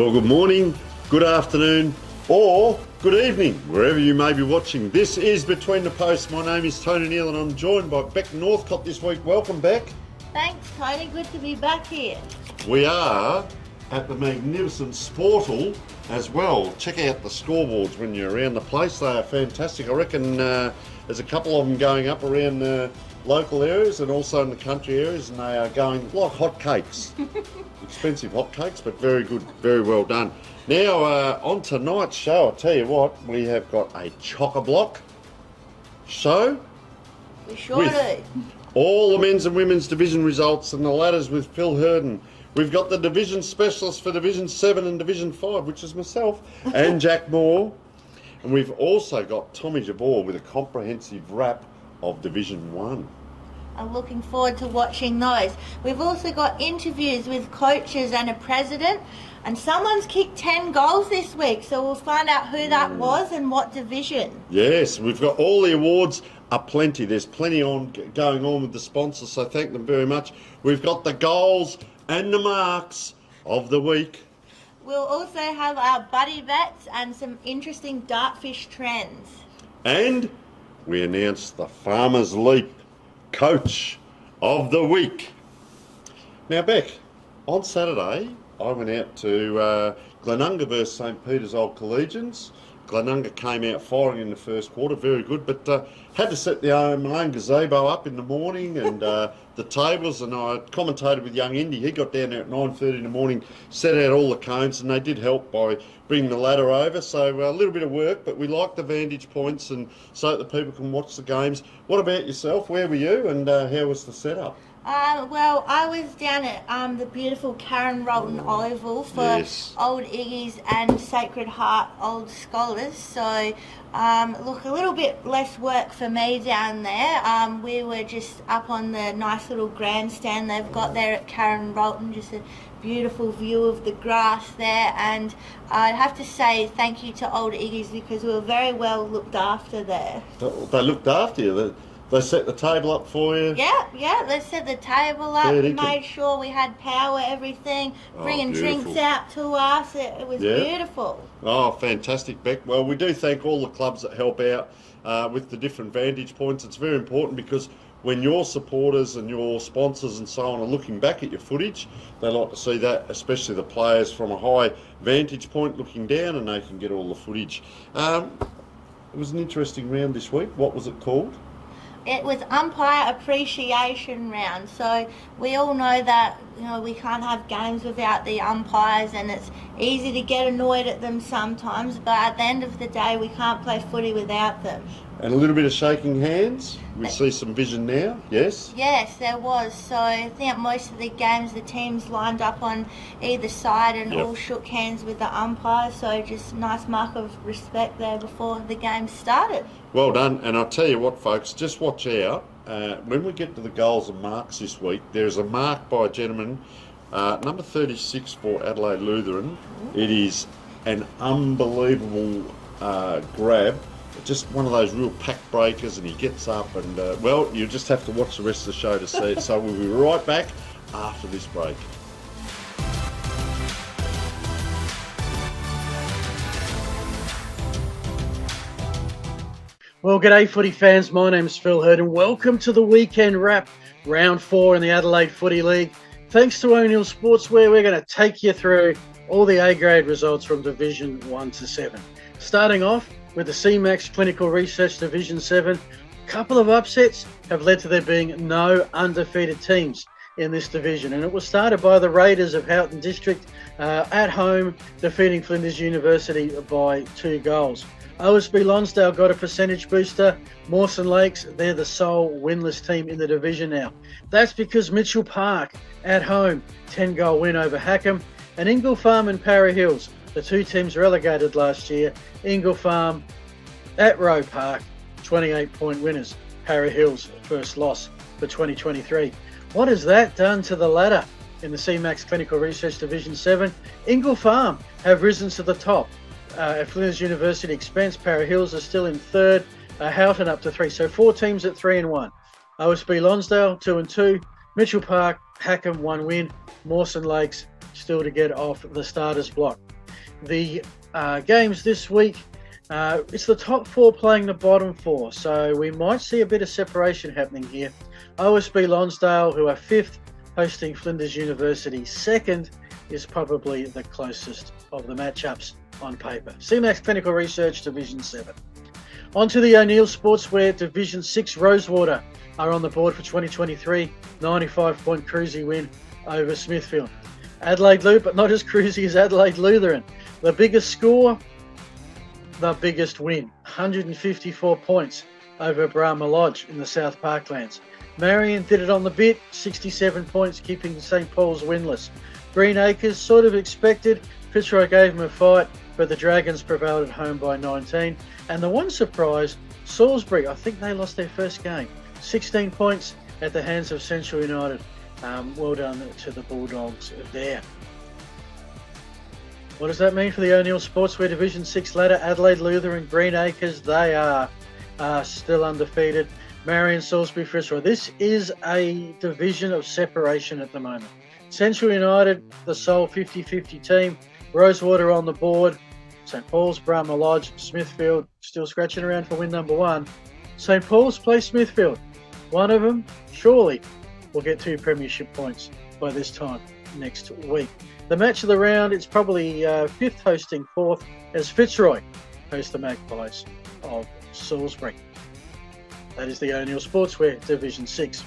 Well, good morning, good afternoon, or good evening, wherever you may be watching. This is Between the Posts. My name is Tony Neal and I'm joined by Beck Northcott this week. Welcome, Beck. Thanks, Tony. Good to be back here. We are at the magnificent Sportal as well. Check out the scoreboards when you're around the place. They are fantastic. I reckon there's a couple of them going up around local areas and also in the country areas, and they are going like hotcakes. Expensive hotcakes, but very good, very well done. Now, on tonight's show, I'll tell you what, we have got a chock-a-block show. We sure do. All the men's and women's division results and the ladders with Phil Hurden. We've got the division specialist for Division 7 and Division 5, which is myself, and Jack Moore. And we've also got Tommy Jabor with a comprehensive wrap of Division 1. I'm looking forward to watching those. We've also got interviews with coaches and a president, and someone's kicked 10 goals this week, so we'll find out who that was and what division. Yes, we've got all the awards are plenty. There's plenty going on with the sponsors, so thank them very much. We've got the goals and the marks of the week. We'll also have our buddy vets and some interesting dartfish trends. And we announced the Farmers Leap Coach of the Week. Now, Beck, on Saturday, I went out to Glenunga versus St. Peter's Old Collegians. Glenunga came out firing in the first quarter, very good, but had to set my own gazebo up in the morning and the tables, and I commentated with young Indy. He got down there at 9:30 in the morning, set out all the cones, and they did help by bringing the ladder over, so a little bit of work, but we like the vantage points and so that the people can watch the games. What about yourself? Where were you and how was the setup? Well, I was down at the beautiful Karen Rolton Oval for Old Iggy's and Sacred Heart Old Scholars. So, look, a little bit less work for me down there. We were just up on the nice little grandstand they've got there at Karen Rolton, just a beautiful view of the grass there. And I'd have to say thank you to Old Iggy's because we were very well looked after there. They looked after you. They set the table up for you? Yeah, they set the table up, made sure we had power, everything, bringing drinks out to us. It was beautiful. Oh, fantastic, Beck. Well, we do thank all the clubs that help out with the different vantage points. It's very important because when your supporters and your sponsors and so on are looking back at your footage, they like to see that, especially the players from a high vantage point looking down, and they can get all the footage. It was an interesting round this week. What was it called? It was umpire appreciation round. So we all know that we can't have games without the umpires, and it's easy to get annoyed at them sometimes, but at the end of the day we can't play footy without them. And a little bit of shaking hands. We see some vision now, yes? Yes, there was. So I think most of the games the teams lined up on either side and all shook hands with the umpire. So just nice mark of respect there before the game started. Well done. And I'll tell you what, folks, just watch out. When we get to the goals and marks this week, there's a mark by a gentleman, number 36 for Adelaide Lutheran. It is an unbelievable grab. Just one of those real pack breakers, and he gets up and, well, you just have to watch the rest of the show to see it. So we'll be right back after this break. Well, g'day footy fans, my name's Phil Hurden. Welcome to the weekend wrap, round 4 in the Adelaide Footy League. Thanks to O'Neill Sportswear, we're going to take you through all the A-grade results from Division 1 to 7. Starting off with the CMAX Clinical Research Division 7, a couple of upsets have led to there being no undefeated teams in this division. And it was started by the Raiders of Houghton District at home, defeating Flinders University by 2 goals. OSB Lonsdale got a percentage booster. Mawson Lakes, they're the sole winless team in the division now. That's because Mitchell Park at home, 10-goal win over Hackham. And Ingle Farm and Para Hills, the 2 teams relegated last year. Ingle Farm at Roe Park, 28-point winners. Para Hills, first loss for 2023. What has that done to the ladder in the CMAX Clinical Research Division 7? Ingle Farm have risen to the top. At Flinders University expense, Para Hills are still in 3rd. Houghton up to 3. So 4 teams at 3 and 1. OSB Lonsdale 2 and 2. Mitchell Park, Hackham 1 win. Mawson Lakes still to get off the starters block. The games this week, it's the top 4 playing the bottom 4, so we might see a bit of separation happening here. OSB Lonsdale, who are 5th, hosting Flinders University 2nd, is probably the closest of the matchups on paper. CMAX Clinical Research, Division 7. On to the O'Neill Sportswear Division 6. Rosewater are on the board for 2023, 95-point cruisy win over Smithfield. Adelaide Lou, but not as cruisy as Adelaide Lutheran. The biggest score, the biggest win, 154 points over Brahma Lodge in the South Parklands. Marion did it on the bit, 67 points, keeping St Paul's winless. Green Acres, sort of expected. Fitzroy gave them a fight, but the Dragons prevailed at home by 19. And the one surprise, Salisbury, I think they lost their first game. 16 points at the hands of Central United. Well done to the Bulldogs there. What does that mean for the O'Neill Sportswear Division 6 ladder? Adelaide Lutheran, Green Acres, they are still undefeated. Marion, Salisbury, Fitzroy. This is a division of separation at the moment. Central United, the sole 50-50 team. Rosewater on the board. St Paul's, Brahma Lodge, Smithfield still scratching around for win number 1. St Paul's play Smithfield. One of them, surely, will get 2 premiership points by this time next week. The match of the round, it's probably 5th hosting 4th as Fitzroy host the Magpies of Salisbury. That is the O'Neill Sportswear Division 6.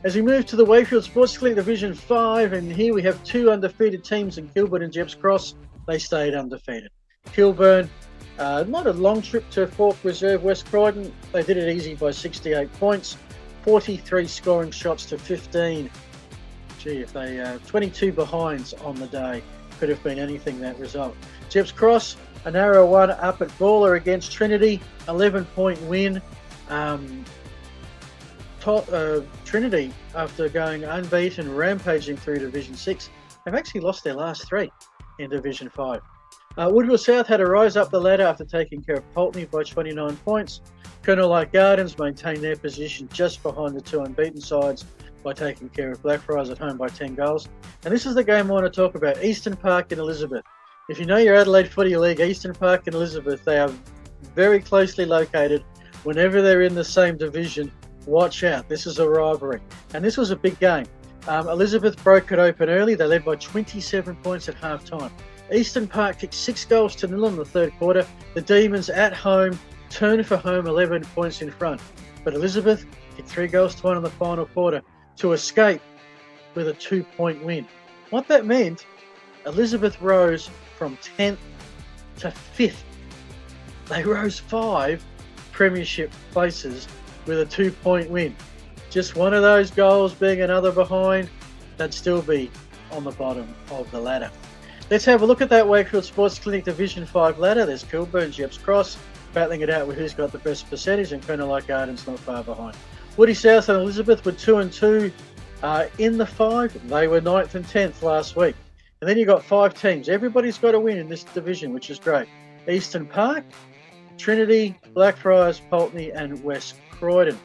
As we move to the Wakefield Sports Clinic Division 5, and here we have 2 undefeated teams in Gilbert and Jeps Cross. They stayed undefeated. Kilburn, not a long trip to Fork Reserve West Croydon. They did it easy by 68 points, 43 scoring shots to 15. Gee, if they 22 behinds on the day, could have been anything, that result. Jeps Cross, a narrow one up at Gawler against Trinity, 11-point win. Trinity, after going unbeaten, rampaging through Division 6, have actually lost their last 3 in Division 5. Woodville South had to rise up the ladder after taking care of Pulteney by 29 points. Colonel Light Gardens maintained their position just behind the 2 unbeaten sides by taking care of Blackfriars at home by 10 goals. And this is the game I want to talk about, Eastern Park and Elizabeth. If you know your Adelaide Footy League, Eastern Park and Elizabeth, they are very closely located. Whenever they're in the same division, watch out. This is a rivalry. And this was a big game. Elizabeth broke it open early. They led by 27 points at half-time. Eastern Park kicked 6-0 in the third quarter. The Demons at home turned for home 11 points in front. But Elizabeth kicked 3-1 in the final quarter to escape with a 2-point win. What that meant, Elizabeth rose from 10th to 5th. They rose 5 premiership places with a 2-point win. Just one of those goals being another behind, they'd still be on the bottom of the ladder. Let's have a look at that Wakefield Sports Clinic Division 5 ladder. There's Kilburn, Jeps Cross, battling it out with who's got the best percentage, and Colonel Light Gardens not far behind. Woody South and Elizabeth were 2 and 2 in the 5. They were 9th and 10th last week. And then you've got 5 teams. Everybody's got a win in this division, which is great. Eastern Park, Trinity, Blackfriars, Pulteney and West Croydon.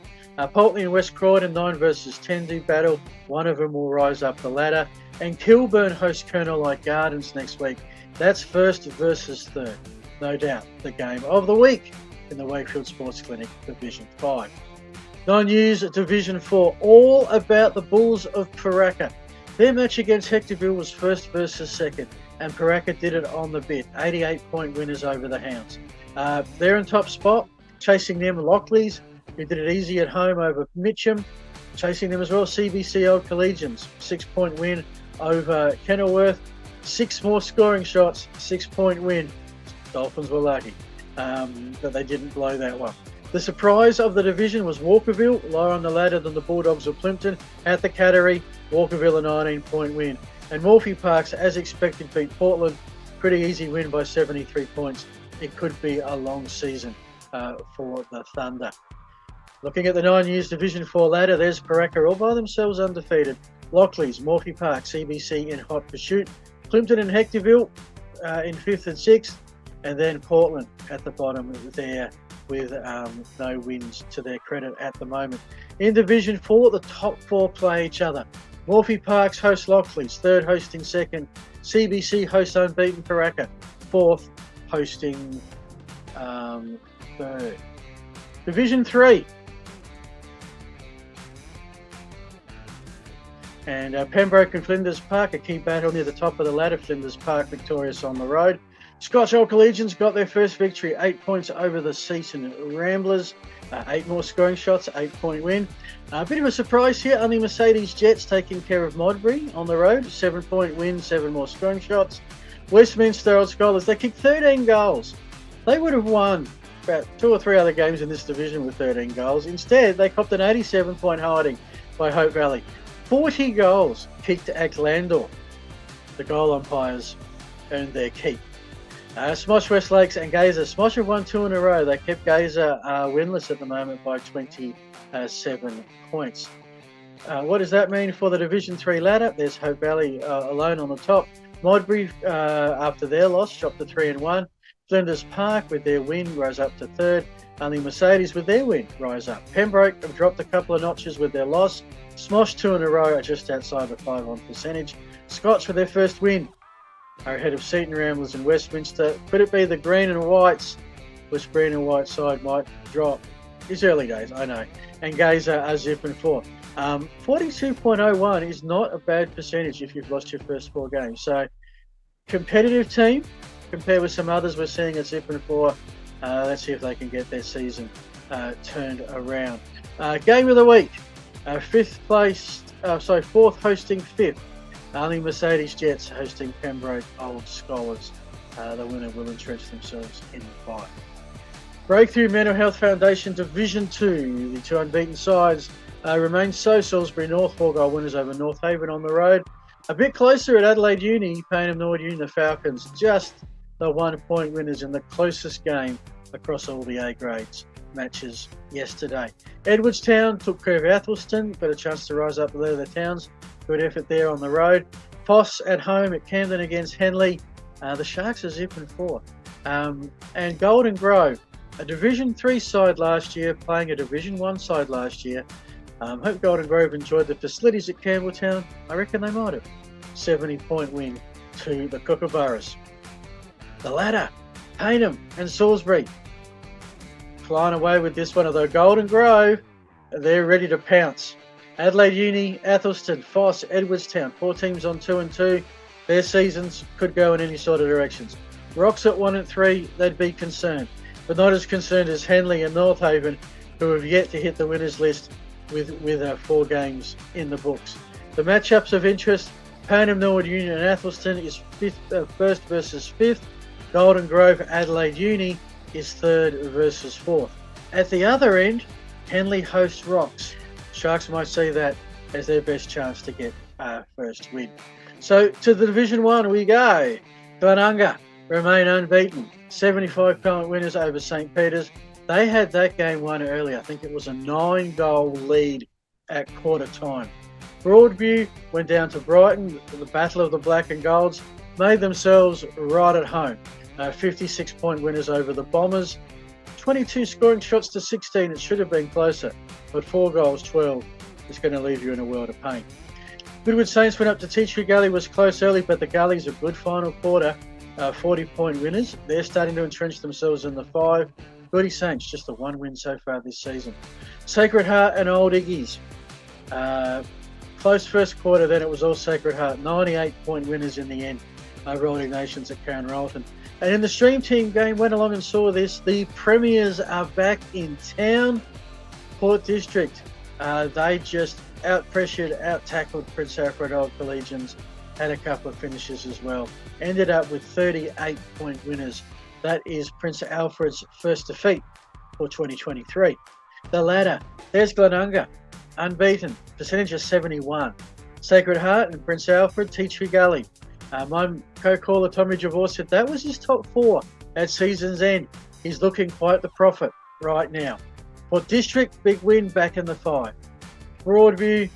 Pulteney and West Croydon, 9 versus 10 do battle. One of them will rise up the ladder. And Kilburn hosts Colonel Light Gardens next week. That's 1st versus 3rd. No doubt the game of the week in the Wakefield Sports Clinic Division 5. 9 News Division 4, all about the Bulls of Paraka. Their match against Hectorville was 1st versus 2nd, and Paraka did it on the bit. 88-point winners over the Hounds. They're in top spot, chasing them Lockleys, who did it easy at home over Mitcham. Chasing them as well, CBC Old Collegians, 6-point win over Kenilworth. 6 more scoring shots, 6-point win. Dolphins were lucky that they didn't blow that one. The surprise of the division was Walkerville, lower on the ladder than the Bulldogs of Plympton. At the Cattery, Walkerville a 19-point win. And Morphy Parks, as expected, beat Portland. Pretty easy win by 73 points. It could be a long season for the Thunder. Looking at the 9 News Division 4 ladder, there's Paraka all by themselves undefeated. Lockleys, Morphy Park, CBC in hot pursuit. Plympton and Hectorville in 5th and 6th. And then Portland at the bottom there with no wins to their credit at the moment. In Division 4, the top 4 play each other. Morphy Parks host Lockleys, 3rd hosting 2nd. CBC hosts unbeaten Paraka. 4th, hosting 3rd. Division 3. And Pembroke and Flinders Park, a key battle near the top of the ladder. Flinders Park victorious on the road. Scotch Old Collegians got their first victory, 8 points over the Seaton Ramblers. 8 more scoring shots, 8-point win. A bit of a surprise here, only Mercedes Jets taking care of Modbury on the road. 7-point win, 7 more scoring shots. Westminster Old Scholars, they kicked 13 goals. They would have won about 2 or 3 other games in this division with 13 goals. Instead, they copped an 87-point hiding by Hope Valley. 40 goals kicked at Glandor. The goal umpires earned their keep. Smosh West Lakes and Gazer. Smosh have won 2 in a row. They kept Gazer winless at the moment by 27 points. What does that mean for the Division 3 ladder? There's Hope Valley alone on the top. Modbury, after their loss, dropped to 3-1. Flinders Park, with their win, rose up to 3rd. Only Mercedes, with their win, rise up. Pembroke have dropped a couple of notches with their loss. Smosh 2 in a row are just outside the 5 on percentage. Scotch, with their first win, are ahead of Seaton Ramblers and Westminster. Could it be the green and whites, which green and white side might drop? It's early days, I know. And Gazer are zipping 4. 42.01 is not a bad percentage if you've lost your first 4 games. So, competitive team compared with some others we're seeing at zipping 4. Let's see if they can get their season turned around. Game of the week. 4th hosting 5th. Only Mercedes Jets hosting Pembroke Old Scholars. The winner will entrench themselves in the 5. Breakthrough Mental Health Foundation Division 2. The 2 unbeaten sides remain so. Salisbury North 4-goal winners over North Haven on the road. A bit closer at Adelaide Uni. Payneham Norwood Uni, the Falcons, just the 1-point winners in the closest game across all the A grades matches yesterday. Edwardstown took care of Athelston, got a chance to rise up the lead of the towns. Good effort there on the road. Foss at home at Camden against Henley. The Sharks are zipping 4. And Golden Grove, a Division 3 side last year, playing a Division 1 side last year. Hope Golden Grove enjoyed the facilities at Campbelltown. I reckon they might have. 70-point win to the Kookaburras. The ladder, Payneham and Salisbury flying away with this one, although Golden Grove, they're ready to pounce. Adelaide Uni, Athelston, Foss, Edwardstown, 4 teams on 2 and 2. Their seasons could go in any sort of directions. Rocks at 1 and 3, they'd be concerned, but not as concerned as Henley and North Haven, who have yet to hit the winners list with 4 games in the books. The matchups of interest: Payneham Norwood Union and Athelston is 1st versus 5th. Golden Grove Adelaide Uni is 3rd versus 4th. At the other end, Henley hosts Rocks. Sharks might see that as their best chance to get first win. So to the Division 1 we go. Glenunga remain unbeaten. 75-point winners over St. Peter's. They had that game won early. I think it was a 9-goal lead at quarter time. Broadview went down to Brighton. The Battle of the Black and Golds made themselves right at home. 56-point winners over the Bombers. 22 scoring shots to 16. It should have been closer, but 4 goals, 12 is going to leave you in a world of pain. Goodwood Saints went up to Teachtree Gully, was close early, but the Gully's a good final quarter. 40-point winners. They're starting to entrench themselves in the 5. Goody Saints, just the 1 win so far this season. Sacred Heart and Old Iggy's. Close first quarter, then it was all Sacred Heart. 98-point winners in the end over Old Ignatians at Karen Rolton. And in the Stream Team game, went along and saw this. The Premiers are back in town. Port District, they just out-pressured, out-tackled Prince Alfred Old Collegians. Had a couple of finishes as well. Ended up with 38-point winners. That is Prince Alfred's first defeat for 2023. The ladder, there's Glenunga, unbeaten, percentage of 71. Sacred Heart and Prince Alfred, Teachtree Gully. My co-caller Tommy Javor said that was his top 4 at season's end. He's looking quite the prophet right now. Port District, big win back in the 5. Broadview,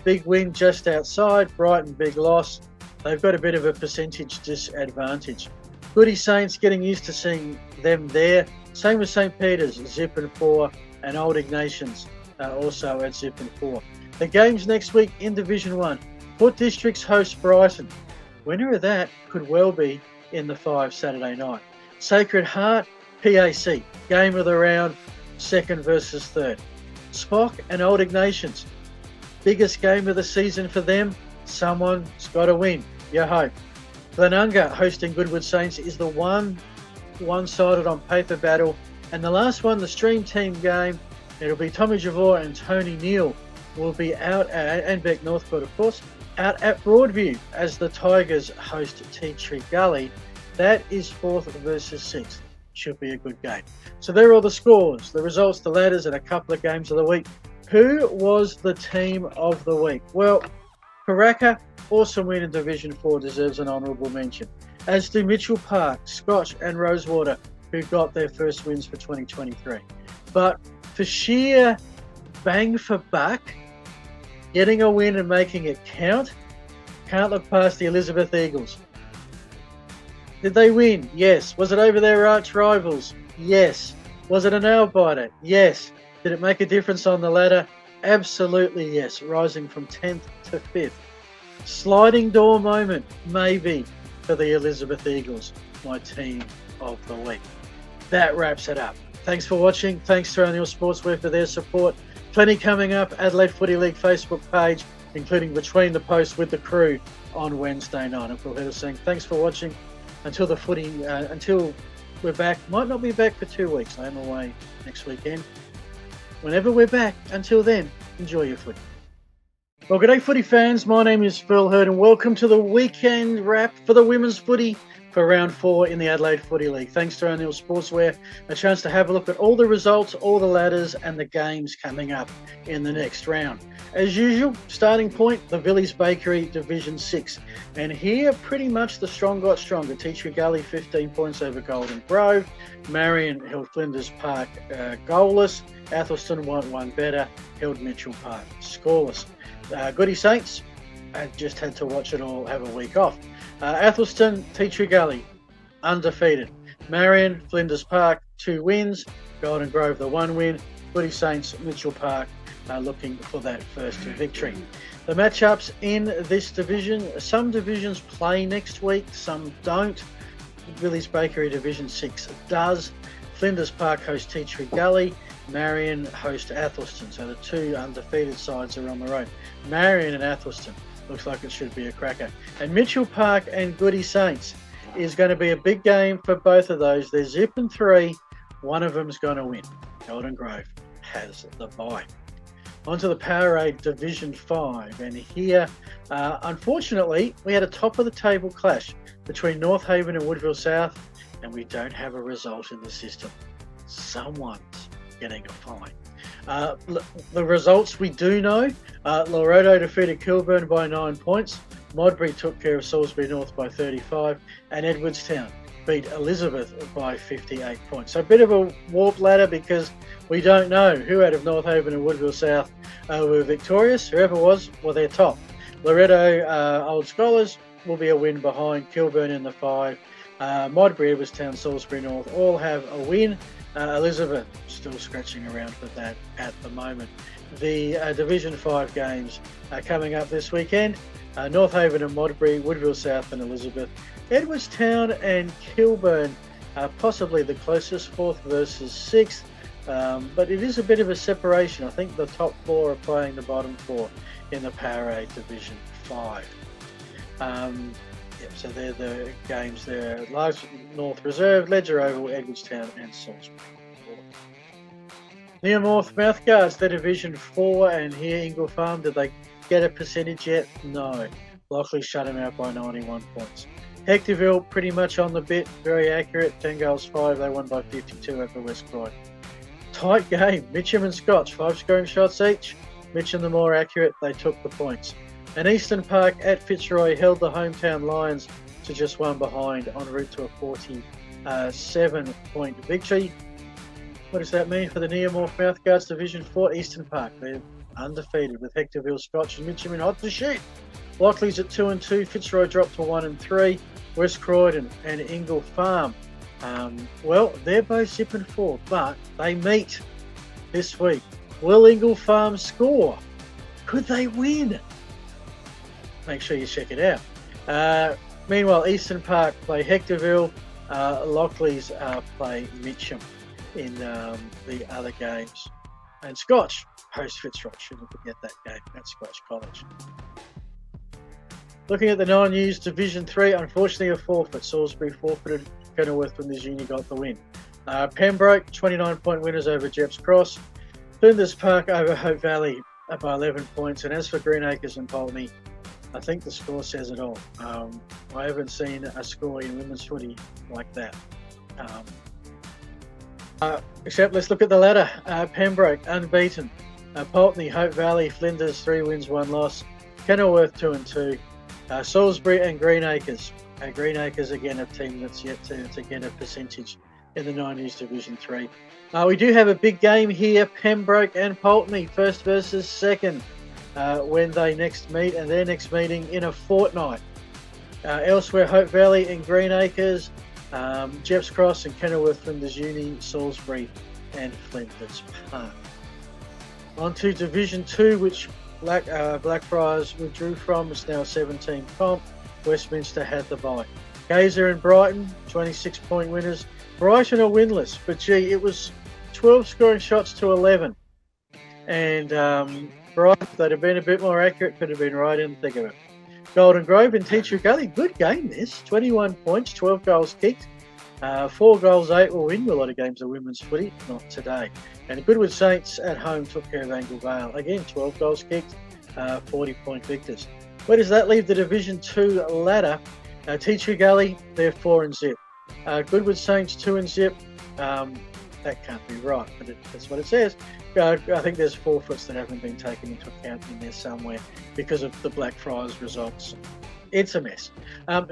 big win just outside. Brighton, big loss. They've got a bit of a percentage disadvantage. Goody Saints getting used to seeing them there. Same with St. Peter's, zip and 4, and Old Ignatians also at zip and 4. The games next week in Division 1. Port District's host Brighton. Winner of that could well be in the 5 Saturday night. Sacred Heart, PAC, game of the round, 2nd versus 3rd. Spock and Old Ignatians, biggest game of the season for them. Someone's got to win. You hope. Glenunga hosting Goodwood Saints is the one-sided on paper battle. And the last one, the stream team game, it'll be Tommy Javor and Tony Neal will be out at, and Beck Northcourt, of course, out at Broadview as the Tigers host Tea Tree Gully. That is 4th versus 6th. Should be a good game. So there are all the scores, the results, the ladders, and a couple of games of the week. Who was the team of the week? Well, Karaka, awesome win in Division 4, deserves an honourable mention. As do Mitchell Park, Scotch and Rosewater, who got their first wins for 2023. But for sheer bang for buck, getting a win and making it count, can't look past the Elizabeth Eagles. Did they win? Yes. Was it over their arch rivals? Yes. Was it a nail biter? Yes. Did it make a difference on the ladder? Absolutely yes. Rising from 10th to 5th. Sliding door moment, maybe, for the Elizabeth Eagles, my team of the week. That wraps it up. Thanks for watching. Thanks to O'Neill Sportswear for their support. Plenty coming up. Adelaide Footy League Facebook page, including Between the Posts with the crew on Wednesday night. I'm Phil Hedder saying thanks for watching. Until the footy, until we're back, might not be back for 2 weeks. I am away next weekend. Whenever we're back, until then, enjoy your footy. Well, good day, footy fans. My name is Phil Hurd, and welcome to the weekend wrap for the women's footy for round 4 in the Adelaide Footy League. Thanks to O'Neill Sportswear, a chance to have a look at all the results, all the ladders, and the games coming up in the next round. As usual, starting point, the Villiers Bakery Division 6. And here, pretty much the strong got stronger. Tea Tree Gully, 15 points over Golden Grove. Marion held Flinders Park goalless. Athelston won one better, held Mitchell Park scoreless. Goody Saints, I just had to watch it all, have a week off. Athelston, Tea Tree Gully, undefeated. Marion, Flinders Park, 2 wins. Golden Grove, the 1 win. Goody Saints, Mitchell Park, looking for that first victory. The matchups in this division, some divisions play next week, some don't. Villiers Bakery Division 6 does. Flinders Park host Tea Tree Gully. Marion host Athelston. So the 2 undefeated sides are on the road. Marion and Athelston. Looks like it should be a cracker. And Mitchell Park and Goody Saints is going to be a big game for both of those. They're zipping 3. One of them's going to win. Golden Grove has the bye. On to the Powerade Division 5. And here, unfortunately, we had a top-of-the-table clash between North Haven and Woodville South, and we don't have a result in the system. Someone's getting a fine. The results we do know, Laredo defeated Kilburn by 9 points, Modbury took care of Salisbury North by 35, and Edwardstown beat Elizabeth by 58 points. So a bit of a warped ladder because we don't know who out of North Haven and Woodville South were victorious. Whoever was, well, they're top. Loretto Old Scholars will be a win behind Kilburn in the 5. Modbury, Edwardstown, Salisbury North all have a win. Elizabeth still scratching around for that at the moment. The Division 5 games are coming up this weekend. North Haven and Modbury, Woodville South and Elizabeth. Edwardstown and Kilburn are possibly the closest, 4th versus 6th. But it is a bit of a separation. I think the top 4 are playing the bottom 4 in the Powerade Division 5. So they're the games there. Large North Reserve, Ledger Oval, Edwardstown and Salisbury. Near North Mouthguards, they're Division 4, and here Ingle Farm, did they get a percentage yet? No. Lockley shut them out by 91 points. Hectorville, pretty much on the bit, very accurate, 10 goals 5, they won by 52 over West Croydon. Tight game, Mitcham and Scotch, 5 scoring shots each. Mitcham the more accurate, they took the points. And Eastern Park at Fitzroy held the hometown Lions to just 1 behind en route to a 47-point victory. What does that mean for the Nearmore Mouthguards Division 4? Eastern Park, they're undefeated with Hectorville, Scotch and Mitcham in hot pursuit. Lockley's at 2-2, Fitzroy dropped to 1-3, West Croydon and Ingle Farm. Well, they're both zipping 4, but they meet this week. Will Ingle Farm score? Could they win? Make sure you check it out. Meanwhile, Eastern Park play Hectorville. Lockleys play Mitcham in the other games. And Scotch host Fitzroy. Shouldn't forget that game at Scotch College. Looking at the non-news Division 3, unfortunately a forfeit. Salisbury forfeited. Kenilworth Flinders Uni got the win. Pembroke, 29-point winners over Jeps Cross. Flinders Park over Hope Valley by 11 points. And as for Greenacres and Pulteney, I think the score says it all. I haven't seen a score in women's footy like that. Except let's look at the ladder. Pembroke, unbeaten. Pulteney, Hope Valley, Flinders, 3 wins, 1 loss. Kenilworth, 2-2. Salisbury and Greenacres. Greenacres, again, a team that's yet to get a percentage in the 90s Division 3. We do have a big game here, Pembroke and Pulteney, first versus second, when they next meet, and their next meeting in a fortnight. Elsewhere, Hope Valley and Greenacres, Jeps Cross and Kenilworth Flinders Uni, Salisbury and Flinders Park. On to Division 2, which Blackfriars withdrew from. It's now a 17 comp. Westminster had the bye. Gazer and Brighton, 26-point winners. Brighton are winless, but gee, it was 12 scoring shots to 11. And Brighton, if they'd have been a bit more accurate, could have been right in the thick of it. Golden Grove and Teacher Gully, good game this. 21 points, 12 goals kicked. 4 goals, 8 will win. A lot of games are women's footy, not today. And Goodwood Saints at home took care of Angle Vale. Again, 12 goals kicked, 40-point victors. Where does that leave the Division 2 ladder? Teacher Gully, they're 4-0. Goodwood Saints, 2-0. That can't be right, but that's what it says. I think there's forfeits that haven't been taken into account in there somewhere because of the Blackfriars results. It's a mess.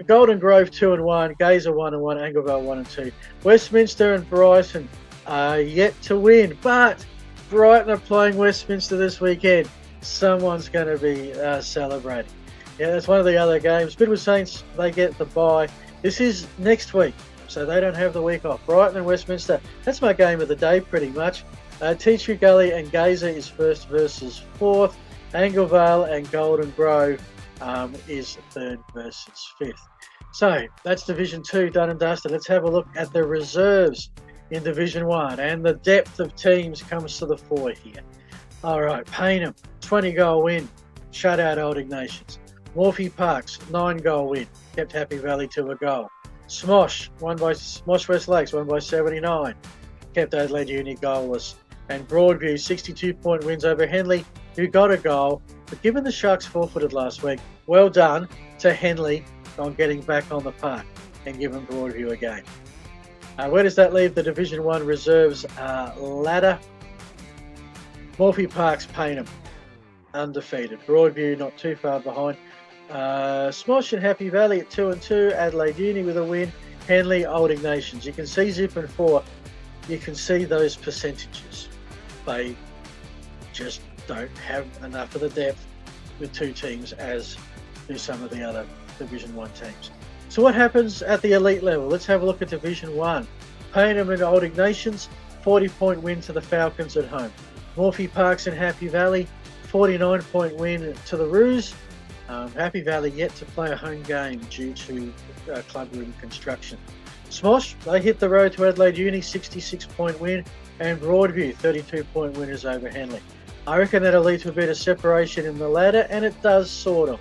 Golden Grove 2-1, Gazer 1-1, Anglevale 1-2. Westminster and Brighton are yet to win, but Brighton are playing Westminster this weekend. Someone's going to be celebrating. Yeah, that's one of the other games. Goodwood Saints, they get the bye. This is next week, so they don't have the week off. Brighton and Westminster, that's my game of the day pretty much. Teacher Gully and Gazer is first versus fourth. Anglevale and Golden Grove is third versus fifth. So that's Division 2 done and dusted. Let's have a look at the reserves in Division 1, and the depth of teams comes to the fore here. All right, Payneham, 20-goal win, shut out Old Ignatius. Morphy Parks, 9-goal win, kept Happy Valley to a goal. Smosh West Lakes, won by 79, kept Adelaide Uni goalless. And Broadview, 62-point wins over Henley, who got a goal. But given the Sharks forfeited last week, well done to Henley on getting back on the park and giving Broadview a game. Where does that leave the Division 1 reserves ladder? Morphy Parks, Payneham, undefeated. Broadview not too far behind. Smosh and Happy Valley at 2-2. Adelaide Uni with a win. Henley, Old Ignatius. You can see Zip and 4. You can see those percentages. They just don't have enough of the depth with 2 teams as do some of the other Division 1 teams. So what happens at the elite level? Let's have a look at Division 1. Payneham and Old Ignatius, 40-point win to the Falcons at home. Morphy Parks and Happy Valley, 49-point win to the Roos. Happy Valley yet to play a home game due to club room construction. Smosh, they hit the road to Adelaide Uni, 66-point win, and Broadview, 32-point winners over Henley. I reckon that'll lead to a bit of separation in the ladder, and it does sort of.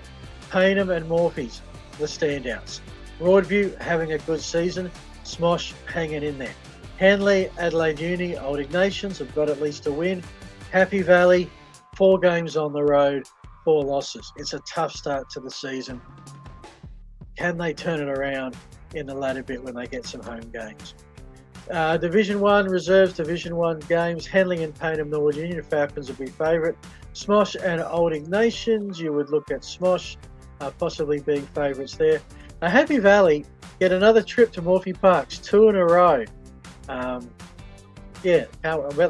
Payneham and Morphy's, the standouts. Broadview having a good season, Smosh hanging in there. Henley, Adelaide Uni, Old Ignatius have got at least a win. Happy Valley, 4 games on the road, 4 losses. It's a tough start to the season. Can they turn it around in the latter bit when they get some home games? Division 1 reserves, Division 1 games. Henley and Payneham Norwood Union Falcons would be favourite. Smosh and Old Ignatius, you would look at Smosh possibly being favourites there. Happy Valley get another trip to Morphy Parks, 2 in a row. I bet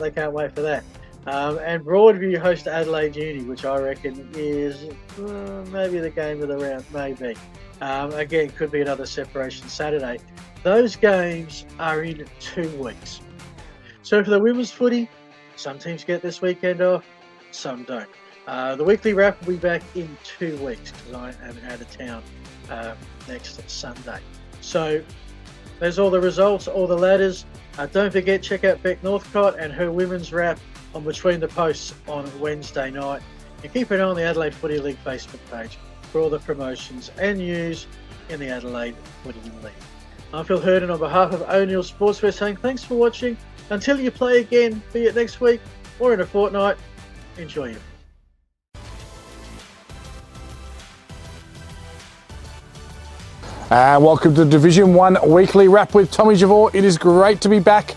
they can't wait for that. And Broadview host Adelaide Uni, which I reckon is maybe the game of the round, maybe. Again, could be another separation Saturday. Those games are in 2 weeks. So for the women's footy, some teams get this weekend off, some don't. The weekly wrap will be back in 2 weeks because I am out of town next Sunday. So there's all the results, all the ladders. Don't forget, check out Beck Northcott and her women's wrap on Between the Posts on Wednesday night. And keep an eye on the Adelaide Footy League Facebook page for all the promotions and news in the Adelaide Footy League. I'm Phil Herden on behalf of O'Neill Sportswear saying thanks for watching. Until you play again, be it next week or in a fortnight, enjoy you. And welcome to Division 1 Weekly Wrap with Tommy Javor. It is great to be back.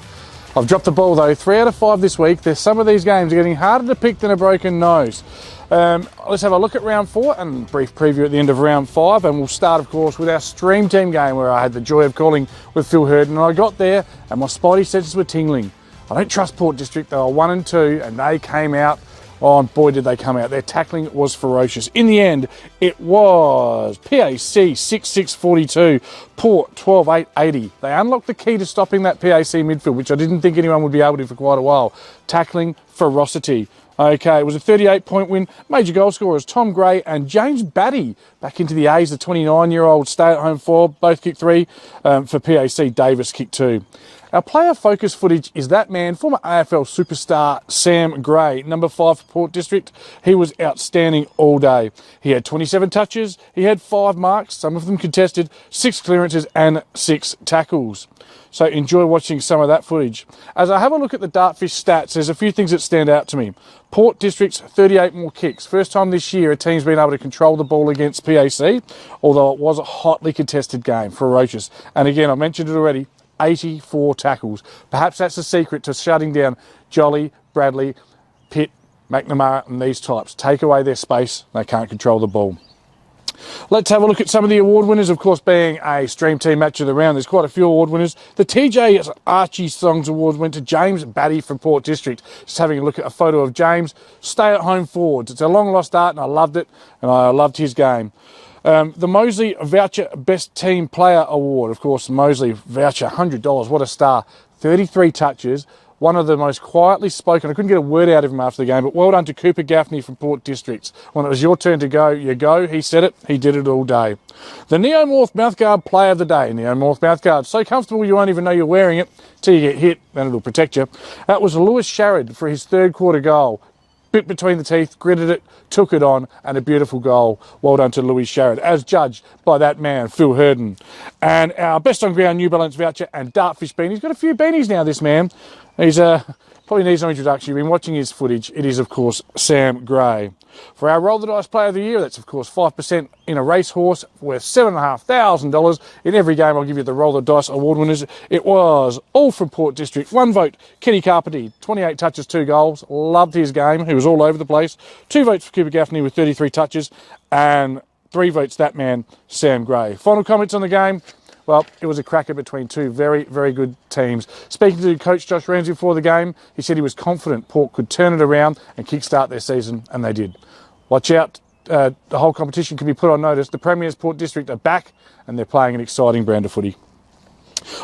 I've dropped the ball though, 3 out of 5 this week. Some of these games are getting harder to pick than a broken nose. Let's have a look at round 4 and a brief preview at the end of round 5. And we'll start, of course, with our stream team game where I had the joy of calling with Phil Herden. And I got there and my spidey senses were tingling. I don't trust Port District. They were 1 and 2 and they came out. Oh, and boy, did they come out. Their tackling was ferocious. In the end, it was PAC 6-6-42, Port 12-8-80. They unlocked the key to stopping that PAC midfield, which I didn't think anyone would be able to for quite a while. Tackling ferocity. Okay, it was a 38-point win. Major goal scorers Tom Gray and James Batty back into the A's, the 29-year-old stay-at-home forward. Both kicked 3 for PAC. Davis kicked 2. Our player focus footage is that man, former AFL superstar Sam Gray, number 5 for Port District. He was outstanding all day. He had 27 touches, he had 5 marks, some of them contested, 6 clearances and 6 tackles. So enjoy watching some of that footage. As I have a look at the Dartfish stats, there's a few things that stand out to me. Port District's 38 more kicks. First time this year a team's been able to control the ball against PAC, although it was a hotly contested game, ferocious. And again, I mentioned it already, 84 tackles. Perhaps that's the secret to shutting down Jolly, Bradley, Pitt, McNamara and these types. Take away their space, they can't control the ball. Let's have a look at some of the award winners, of course, being a stream team match of the round. There's quite a few award winners. The TJ Archie Songs Award went to James Batty from Port District. Just having a look at a photo of James. Stay-at-home forwards. It's a long lost art and I loved it and I loved his game. The Mosley Voucher Best Team Player Award, of course, Mosley Voucher, $100, what a star. 33 touches, one of the most quietly spoken. I couldn't get a word out of him after the game, but well done to Cooper Gaffney from Port Districts. When it was your turn to go, you go. He said it, he did it all day. The Neomorph Mouthguard Player of the Day, Neomorph Mouthguard. So comfortable you won't even know you're wearing it till you get hit, then it'll protect you. That was Lewis Sharrod for his 3rd quarter goal. Bit between the teeth, gritted it, took it on, and a beautiful goal. Well done to Louis Sharrod, as judged by that man, Phil Herden. And our Best on Ground New Balance voucher and Dartfish beanie. He's got a few beanies now, this man. He's probably needs no introduction. You've been watching his footage. It is, of course, Sam Gray. For our Roll the Dice Player of the Year, that's, of course, 5% in a racehorse worth $7,500. In every game, I'll give you the Roll the Dice award winners. It was all from Port District. 1 vote, Kenny Carpenter, 28 touches, 2 goals. Loved his game. He was all over the place. 2 votes for Cooper Gaffney with 33 touches. And 3 votes, that man, Sam Gray. Final comments on the game. Well, it was a cracker between 2 very, very good teams. Speaking to Coach Josh Ramsey before the game, he said he was confident Port could turn it around and kickstart their season, and they did. Watch out, the whole competition can be put on notice. The Premiers Port District are back, and they're playing an exciting brand of footy.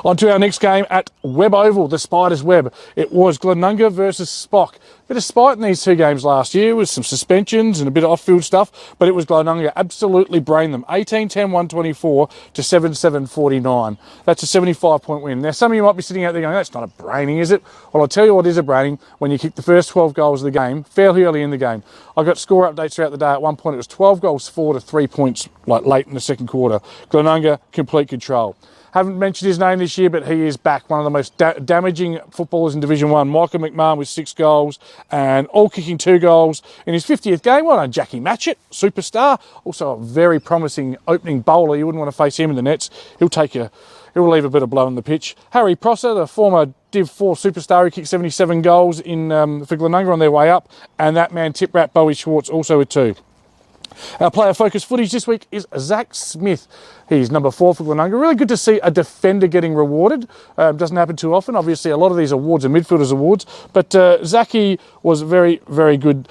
On to our next game at Webb Oval, the Spider's Web. It was Glenunga versus Spocka. Bit of spite in these 2 games last year with some suspensions and a bit of off-field stuff, but it was Glenunga absolutely brained them. 18-10-124 to 7-7-49. That's a 75-point win. Now, some of you might be sitting out there going, that's not a braining, is it? Well, I'll tell you what is a braining when you kick the first 12 goals of the game fairly early in the game. I got score updates throughout the day. At one point, it was 12 goals, 4 to 3 points, like late in the 2nd quarter. Glenunga, complete control. Haven't mentioned his name this year, but he is back. One of the most damaging footballers in Division 1. Michael McMahon with 6 goals and all kicking 2 goals in his 50th game. Well done, Jackie Matchett, superstar. Also a very promising opening bowler. You wouldn't want to face him in the nets. He'll leave a bit of blood on the pitch. Harry Prosser, the former Div 4 superstar, who kicked 77 goals for Glenunga on their way up. And that man, Tip Rat Bowie Schwartz, also with 2. Our player focus footage this week is Zach Smith. He's number 4 for Glenunga. Really good to see a defender getting rewarded. Doesn't happen too often. Obviously, a lot of these awards are midfielders awards, but Zachy was very, very good.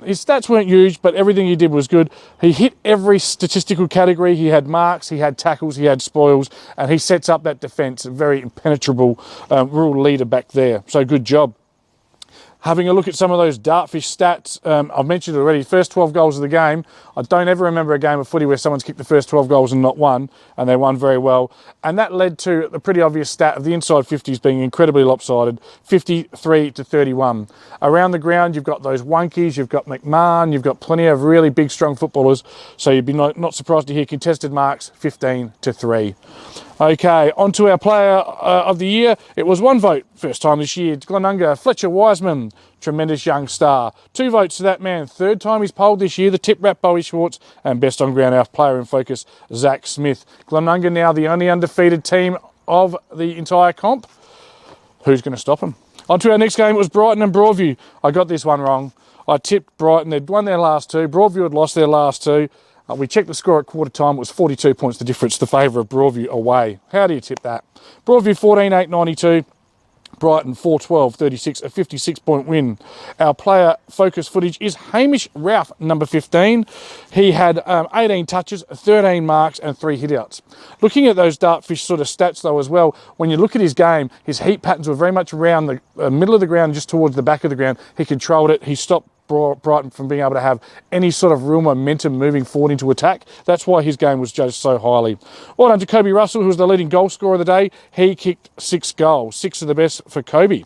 His stats weren't huge, but everything he did was good. He hit every statistical category. He had marks, he had tackles, he had spoils, and he sets up that defence. A very impenetrable rural leader back there. So good job. Having a look at some of those Dartfish stats, I've mentioned it already, first 12 goals of the game. I don't ever remember a game of footy where someone's kicked the first 12 goals and not won, and they won very well. And that led to the pretty obvious stat of the inside 50s being incredibly lopsided, 53 to 31. Around the ground, you've got those Wonkies, you've got McMahon, you've got plenty of really big, strong footballers, so you'd be not surprised to hear contested marks, 15 to 3. Okay, on to our player of the year. It was one vote, first time this year. Glenunga, Fletcher Wiseman, tremendous young star. 2 votes to that man, third time he's polled this year. The tip rat, Bowie Schwartz, and best on ground, our player in focus, Zach Smith. Glenunga now the only undefeated team of the entire comp. Who's going to stop him? On to our next game. It was Brighton and Broadview. I got this one wrong. I tipped Brighton. They'd won their last 2. Broadview had lost their last 2. We checked the score at quarter time. It was 42 points the difference to favour of Broadview away. How do you tip that? Broadview 14-8-92. Brighton 4-12-36, a 56-point win. Our player focus footage is Hamish Ralph, number 15. He had 18 touches, 13 marks and 3 hitouts. Looking at those Dartfish sort of stats though as well, when you look at his game, his heat patterns were very much around the middle of the ground, just towards the back of the ground. He controlled it. He stopped Brighton from being able to have any sort of real momentum moving forward into attack. That's why his game was judged so highly. Well done to Kobe Russell, who was the leading goal scorer of the day. He kicked 6 goals, 6 of the best for Kobe.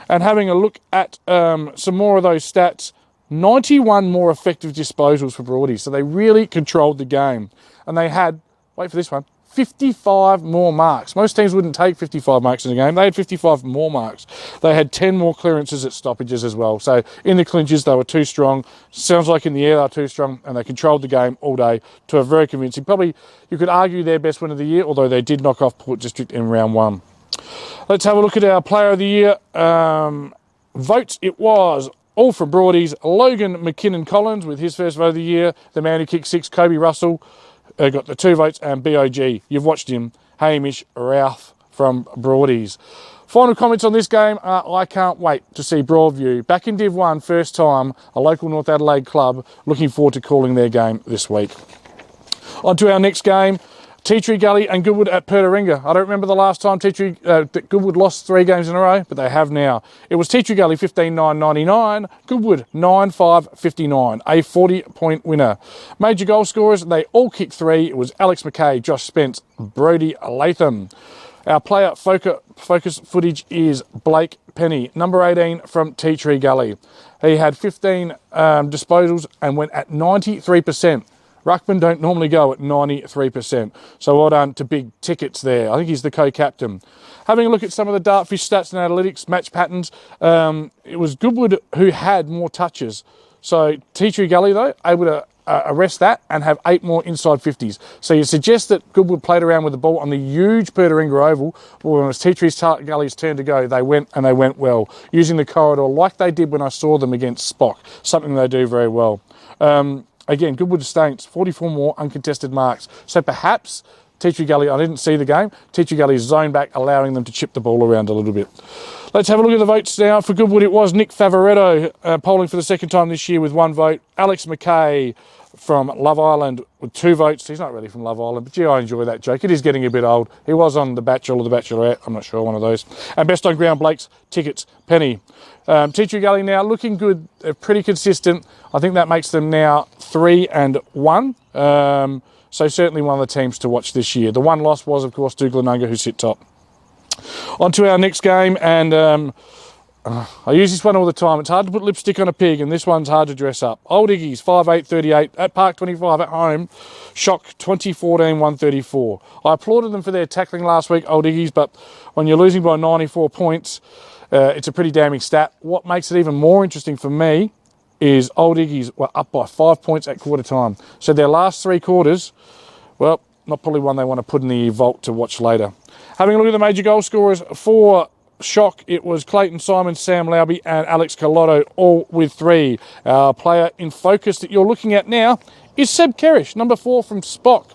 And having a look at some more of those stats, 91 more effective disposals for Broadies. So they really controlled the game. And they had, wait for this one, 55 more marks. Most teams wouldn't take 55 marks in a game. They had 55 more marks. They had 10 more clearances at stoppages as well. So in the clinches, they were too strong. Sounds like in the air, they were too strong, and they controlled the game all day to a very convincing. Probably, you could argue their best win of the year, although they did knock off Port District in round 1. Let's have a look at our player of the year. Votes, it was all from Broadies. Logan McKinnon-Collins with his first vote of the year. The man who kicked 6, Kobe Russell, got the 2 votes, and BOG, you've watched him, Hamish Ralph from Broadies. Final comments on this game, I can't wait to see Broadview back in Div 1, first time, a local North Adelaide club. Looking forward to calling their game this week. On to our next game, Tea Tree Gully and Goodwood at Pertaringa. I don't remember the last time Goodwood lost 3 games in a row, but they have now. It was Tea Tree Gully 15-9-99, Goodwood 9-5-59, a 40-point winner. Major goal scorers, they all kicked 3. It was Alex McKay, Josh Spence, Brodie Latham. Our player focus footage is Blake Penny, number 18 from Tea Tree Gully. He had 15 disposals and went at 93%. Ruckman don't normally go at 93%. So well done to Big Tickets there. I think he's the co-captain. Having a look at some of the Dartfish stats and analytics, match patterns, it was Goodwood who had more touches. So Tea Tree Gully, though, able to arrest that and have 8 more inside 50s. So you suggest that Goodwood played around with the ball on the huge Pertaringa Oval, but when it was Tea Tree Gully's turn to go, they went well, using the corridor like they did when I saw them against Spock, something they do very well. Again, Goodwood Saints, 44 more uncontested marks. So perhaps Tea Tree Gully, I didn't see the game, Tea Tree Gully's zone back, allowing them to chip the ball around a little bit. Let's have a look at the votes now. For Goodwood, it was Nick Favoretto, polling for the second time this year with 1 vote. Alex McKay from Love Island with 2 votes. He's not really from Love Island, but gee, I enjoy that joke. It is getting a bit old. He was on The Bachelor or The Bachelorette. I'm not sure, one of those. And best on ground, Blake's Tickets, Penny. Tea Tree Gully now looking good. They're pretty consistent. I think that makes them now 3-1. So certainly one of the teams to watch this year. The one loss was, of course, to Glenunga, who sit top. On to our next game, and I use this one all the time. It's hard to put lipstick on a pig, and this one's hard to dress up. Old Iggy's 5-8-38 at Park 25 at home. Shock 2014-134. I applauded them for their tackling last week, Old Iggy's, but when you're losing by 94 points, it's a pretty damning stat. What makes it even more interesting for me is Old Iggy's were up by 5 points at quarter time. So their last 3 quarters, well, not probably one they want to put in the vault to watch later. Having a look at the major goal scorers for Shock, it was Clayton Simon, Sam Lauby and Alex Colotto, all with 3. Our player in focus that you're looking at now is Seb Kerrish, number 4 from Spock.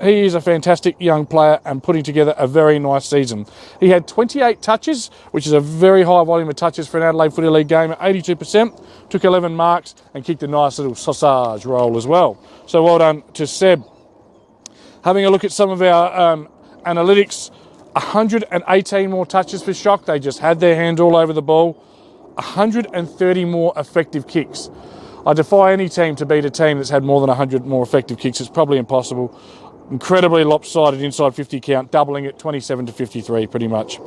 He is a fantastic young player and putting together a very nice season. He had 28 touches, which is a very high volume of touches for an Adelaide Footy League game at 82%, took 11 marks and kicked a nice little sausage roll as well. So well done to Seb. Having a look at some of our analytics, 118 more touches for Shock. They just had their hand all over the ball. 130 more effective kicks. I defy any team to beat a team that's had more than 100 more effective kicks. It's probably impossible. Incredibly lopsided inside 50 count, doubling it 27 to 53 pretty much.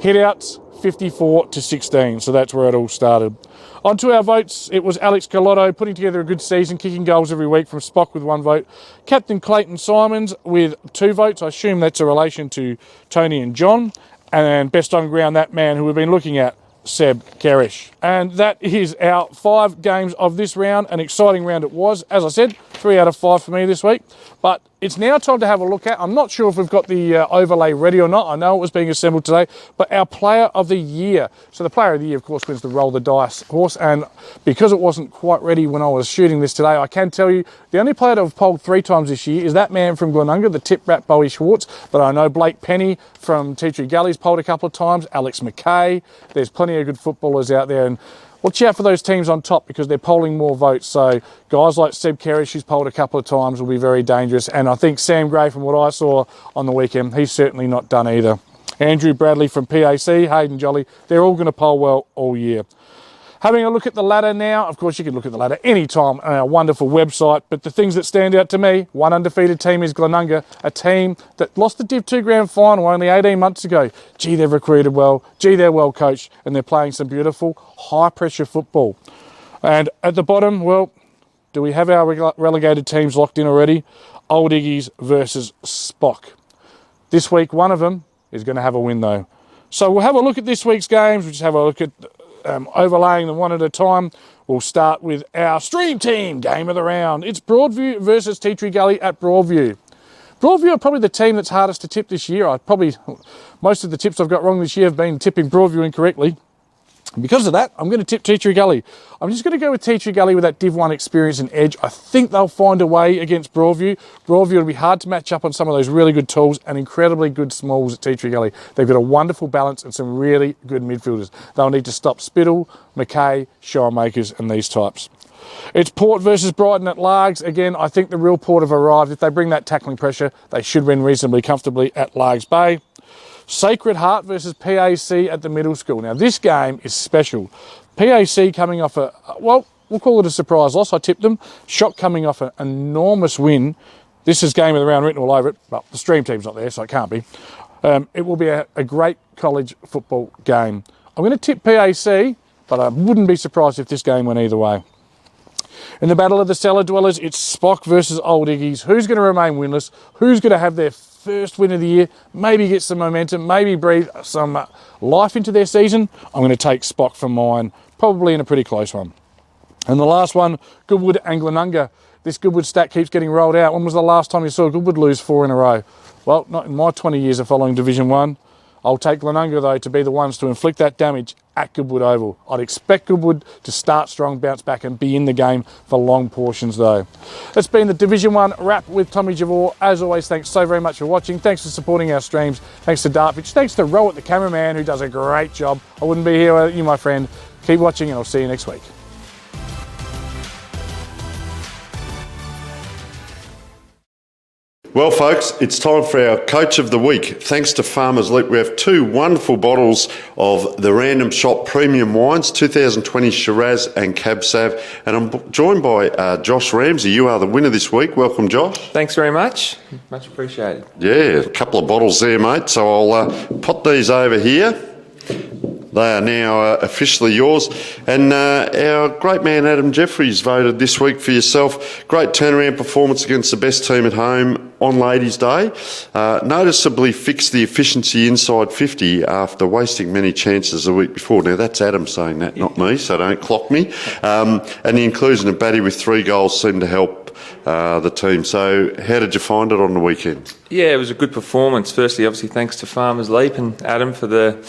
Hit-outs 54 to 16, so that's where it all started. On to our votes, it was Alex Galotto putting together a good season, kicking goals every week from Spock with 1 vote. Captain Clayton Simons with 2 votes. I assume that's a relation to Tony and John. And best on ground, that man who we've been looking at, Seb Kerish. And that is our 5 games of this round. An exciting round it was. As I said, 3 out of 5 for me this week. But it's now time to have a look at, I'm not sure if we've got the overlay ready or not. I know it was being assembled today, but our player of the year. So the player of the year, of course, wins the roll the dice horse. And because it wasn't quite ready when I was shooting this today, I can tell you the only player that I've polled 3 times this year is that man from Glenunga, the tip rat Bowie Schwartz. But I know Blake Penny from Tea Tree Gully's polled a couple of times, Alex McKay. There's plenty of good footballers out there. And watch out for those teams on top because they're polling more votes. So guys like Seb Kerish, who's polled a couple of times, will be very dangerous. And I think Sam Gray, from what I saw on the weekend, he's certainly not done either. Andrew Bradley from PAC, Hayden Jolly, they're all going to poll well all year. Having a look at the ladder now, of course you can look at the ladder anytime on our wonderful website, but the things that stand out to me, one undefeated team is Glenunga, a team that lost the Div 2 Grand Final only 18 months ago. Gee, they've recruited well, gee, they're well coached, and they're playing some beautiful high pressure football. And at the bottom, well, do we have our relegated teams locked in already? Old Iggy's versus Spock. This week, one of them is going to have a win though. So we'll have a look at this week's games, we'll just have a look at overlaying them one at a time. We'll start with our stream team game of the round. It's Broadview versus Tea Tree Gully at Broadview. Broadview are probably the team that's hardest to tip this year. Most of the tips I've got wrong this year have been tipping Broadview incorrectly. And because of that, I'm going to tip Tea Tree Gully. I'm just going to go with Tea Tree Gully with that Div 1 experience and edge. I think they'll find a way against Broadview. Broadview will be hard to match up on some of those really good tools and incredibly good smalls at Tea Tree Gully. They've got a wonderful balance and some really good midfielders. They'll need to stop Spittle, McKay, Shiremakers and these types. It's Port versus Brighton at Largs. Again, I think the real Port have arrived. If they bring that tackling pressure, they should win reasonably comfortably at Largs Bay. Sacred Heart versus PAC at the middle school. Now, this game is special. PAC coming off we'll call it a surprise loss. I tipped them. Shock coming off an enormous win. This is game of the round written all over it. Well, the stream team's not there, so it can't be. It will be a great college football game. I'm going to tip PAC, but I wouldn't be surprised if this game went either way. In the Battle of the Cellar Dwellers, it's Spock versus Old Iggy's. Who's going to remain winless? Who's going to have their first win of the year, maybe get some momentum, maybe breathe some life into their season? I'm going to take Spock for mine, probably in a pretty close one. And the last one, Goodwood and Glenunga. This Goodwood stat keeps getting rolled out. When was the last time you saw Goodwood lose 4 in a row? Well, not in my 20 years of following Division 1. I'll take Glenunga, though, to be the ones to inflict that damage at Goodwood Oval. I'd expect Goodwood to start strong, bounce back and be in the game for long portions, though. That's been the Division 1 wrap with Tommy Javor. As always, thanks so very much for watching. Thanks for supporting our streams. Thanks to Dartfitch. Thanks to Rowett, the cameraman, who does a great job. I wouldn't be here without you, my friend. Keep watching and I'll see you next week. Well, folks, it's time for our Coach of the Week. Thanks to Farmers Leap, we have 2 wonderful bottles of the Random Shop Premium Wines, 2020 Shiraz and Cab Sav. And I'm joined by Josh Ramsey. You are the winner this week. Welcome, Josh. Thanks very much. Much appreciated. Yeah, a couple of bottles there, mate. So I'll put these over here. They are now officially yours. And our great man Adam Jeffries voted this week for yourself. Great turnaround performance against the best team at home on Ladies' Day. Noticeably fixed the efficiency inside 50 after wasting many chances the week before. Now, that's Adam saying that, not me, so don't clock me. And the inclusion of Batty with 3 goals seemed to help the team. So how did you find it on the weekend? Yeah, it was a good performance. Firstly, obviously, thanks to Farmers Leap and Adam for the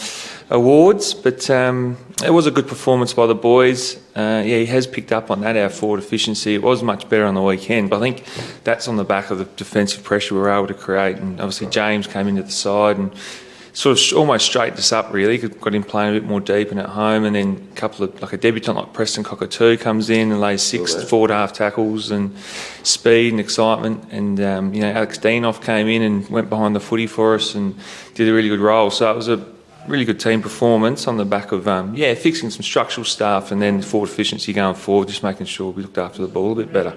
awards, but it was a good performance by the boys. He has picked up on that, our forward efficiency. It was much better on the weekend, but I think that's on the back of the defensive pressure we were able to create. And obviously James came into the side and sort of almost straightened us up, really. Got him playing a bit more deep and at home, and then a couple of, like a debutant like Preston Cockatoo comes in and lays 6 forward half tackles and speed and excitement. And Alex Deanoff came in and went behind the footy for us and did a really good role. So it was a really good team performance on the back of fixing some structural stuff, and then forward efficiency going forward, just making sure we looked after the ball a bit better.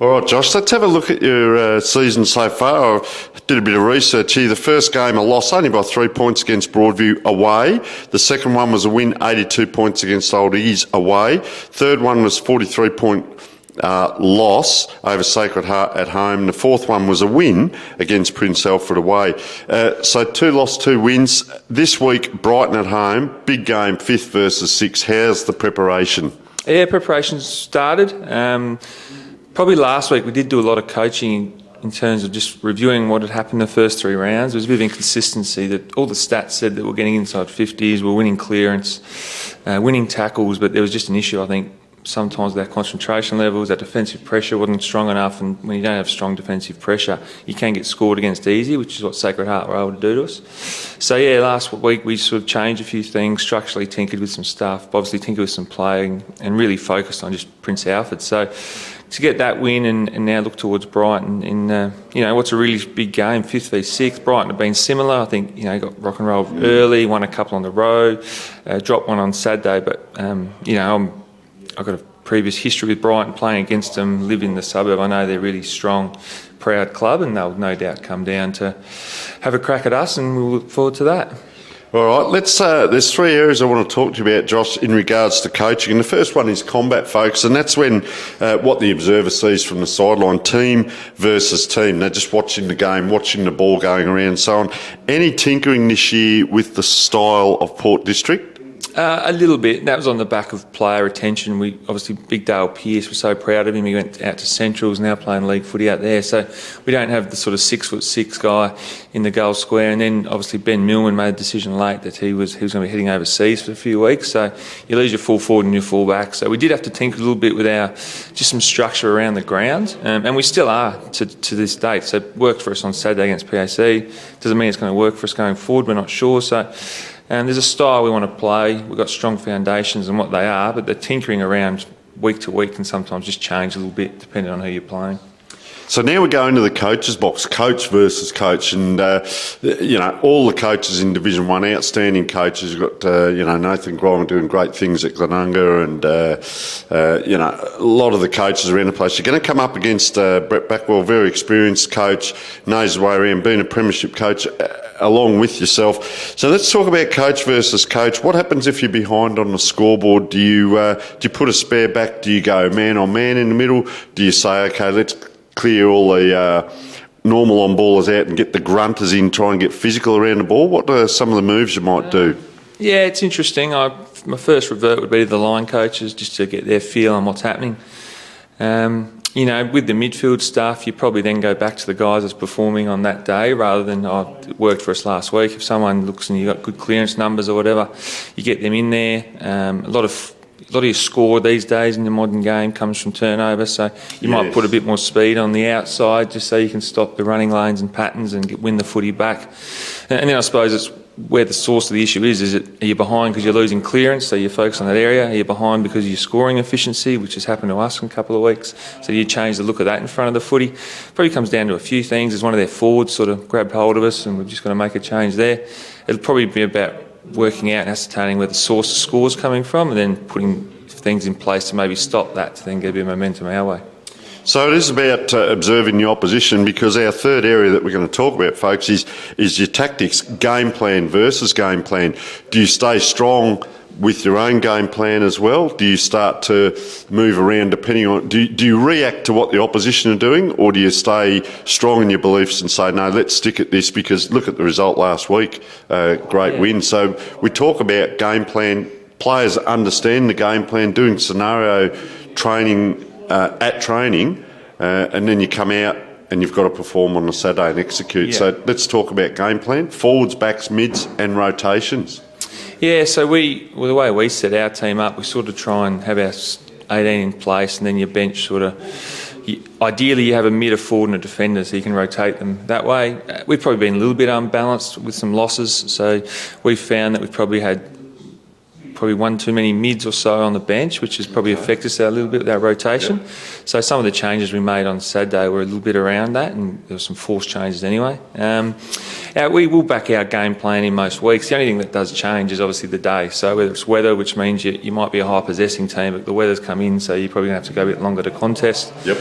All right, Josh, let's have a look at your season so far. I did a bit of research here. The first game, a loss only by 3 points against Broadview away. The second one was a win, 82 points against Old Iggy's away. Third one was 43-point loss over Sacred Heart at home. The fourth one was a win against Prince Alfred away. So 2 losses, 2 wins. This week, Brighton at home, big game, 5th versus 6th. How's the preparation? Yeah, preparation's started. Probably last week we did do a lot of coaching in terms of just reviewing what had happened in the first 3 rounds. There was a bit of inconsistency that all the stats said that we're getting inside 50s, we're winning clearance, winning tackles, but there was just an issue, I think, sometimes with our concentration levels, our defensive pressure wasn't strong enough, and when you don't have strong defensive pressure, you can get scored against easy, which is what Sacred Heart were able to do to us. So yeah, last week we sort of changed a few things, structurally tinkered with some stuff, obviously tinkered with some playing, and really focused on just Prince Alfred. So to get that win and now look towards Brighton in what's a really big game, 5th v 6th. Brighton have been similar. I think got rock and roll early, won a couple on the road, dropped one on Saturday, but I've got a previous history with Brighton, playing against them, live in the suburb. I know they're a really strong, proud club, and they'll no doubt come down to have a crack at us, and we'll look forward to that. All right, there's 3 areas I want to talk to you about, Josh, in regards to coaching. And the first one is combat focus, and that's when what the observer sees from the sideline, team versus team. They're just watching the game, watching the ball going around and so on. Any tinkering this year with the style of Port District? A little bit. That was on the back of player retention. We obviously, Big Dale Pearce, we're so proud of him. He went out to Centrals, now playing league footy out there. So we don't have the sort of 6'6" guy in the goal square. And then obviously Ben Millman made a decision late that he was going to be heading overseas for a few weeks. So you lose your full forward and your full back. So we did have to tinker a little bit with just some structure around the ground, and we still are to this date. So it worked for us on Saturday against PAC. Doesn't mean it's going to work for us going forward. We're not sure. So. And there's a style we want to play. We've got strong foundations and what they are, but the tinkering around week to week can sometimes just change a little bit depending on who you're playing. So now we go into the coaches box, coach versus coach, and all the coaches in Division 1, outstanding coaches. You've got Nathan Grimer doing great things at Glenunga, and a lot of the coaches around the place. You're going to come up against Brett Backwell, very experienced coach, knows his way around, being a premiership coach along with yourself. So let's talk about coach versus coach. What happens if you're behind on the scoreboard? Do you put a spare back? Do you go man on man in the middle? Do you say, okay, let's clear all the normal on ballers out and get the grunters in, try and get physical around the ball? What are some of the moves you might do? Yeah, it's interesting. My first revert would be to the line coaches just to get their feel on what's happening. With the midfield stuff, you probably then go back to the guys that's performing on that day rather than, it worked for us last week. If someone looks and you've got good clearance numbers or whatever, you get them in there. A lot of your score these days in the modern game comes from turnover, so you might put a bit more speed on the outside just so you can stop the running lanes and patterns and win the footy back. And then I suppose it's where the source of the issue is it, are you behind because you're losing clearance, so you focus on that area? Are you behind because of your scoring efficiency, which has happened to us in a couple of weeks? So you change the look of that in front of the footy. Probably comes down to a few things. There's one of their forwards sort of grabbed hold of us and we're just going to make a change there. It'll probably be about working out and ascertaining where the source of score is coming from and then putting things in place to maybe stop that to then get a bit of momentum our way. So it is about observing the opposition, because our third area that we're going to talk about, folks, is your tactics, game plan versus game plan. Do you stay strong with your own game plan as well? Do you start to move around depending on... Do you react to what the opposition are doing, or do you stay strong in your beliefs and say, no, let's stick at this because look at the result last week, great win. So we talk about game plan. Players understand the game plan, doing scenario training at training, and then you come out and you've got to perform on a Saturday and execute. Yeah. So let's talk about game plan, forwards, backs, mids and rotations. Yeah, so the way we set our team up, we sort of try and have our 18 in place, and then your bench sort of... Ideally, you have a mid, a forward and a defender, so you can rotate them that way. We've probably been a little bit unbalanced with some losses, so we've found that we've probably had one too many mids or so on the bench, which has probably affected us a little bit with our rotation. Yep. So some of the changes we made on Saturday were a little bit around that, and there were some forced changes anyway. And we will back our game plan in most weeks. The only thing that does change is obviously the day. So whether it's weather, which means you might be a high possessing team, but the weather's come in, so you're probably going to have to go a bit longer to contest. Yep.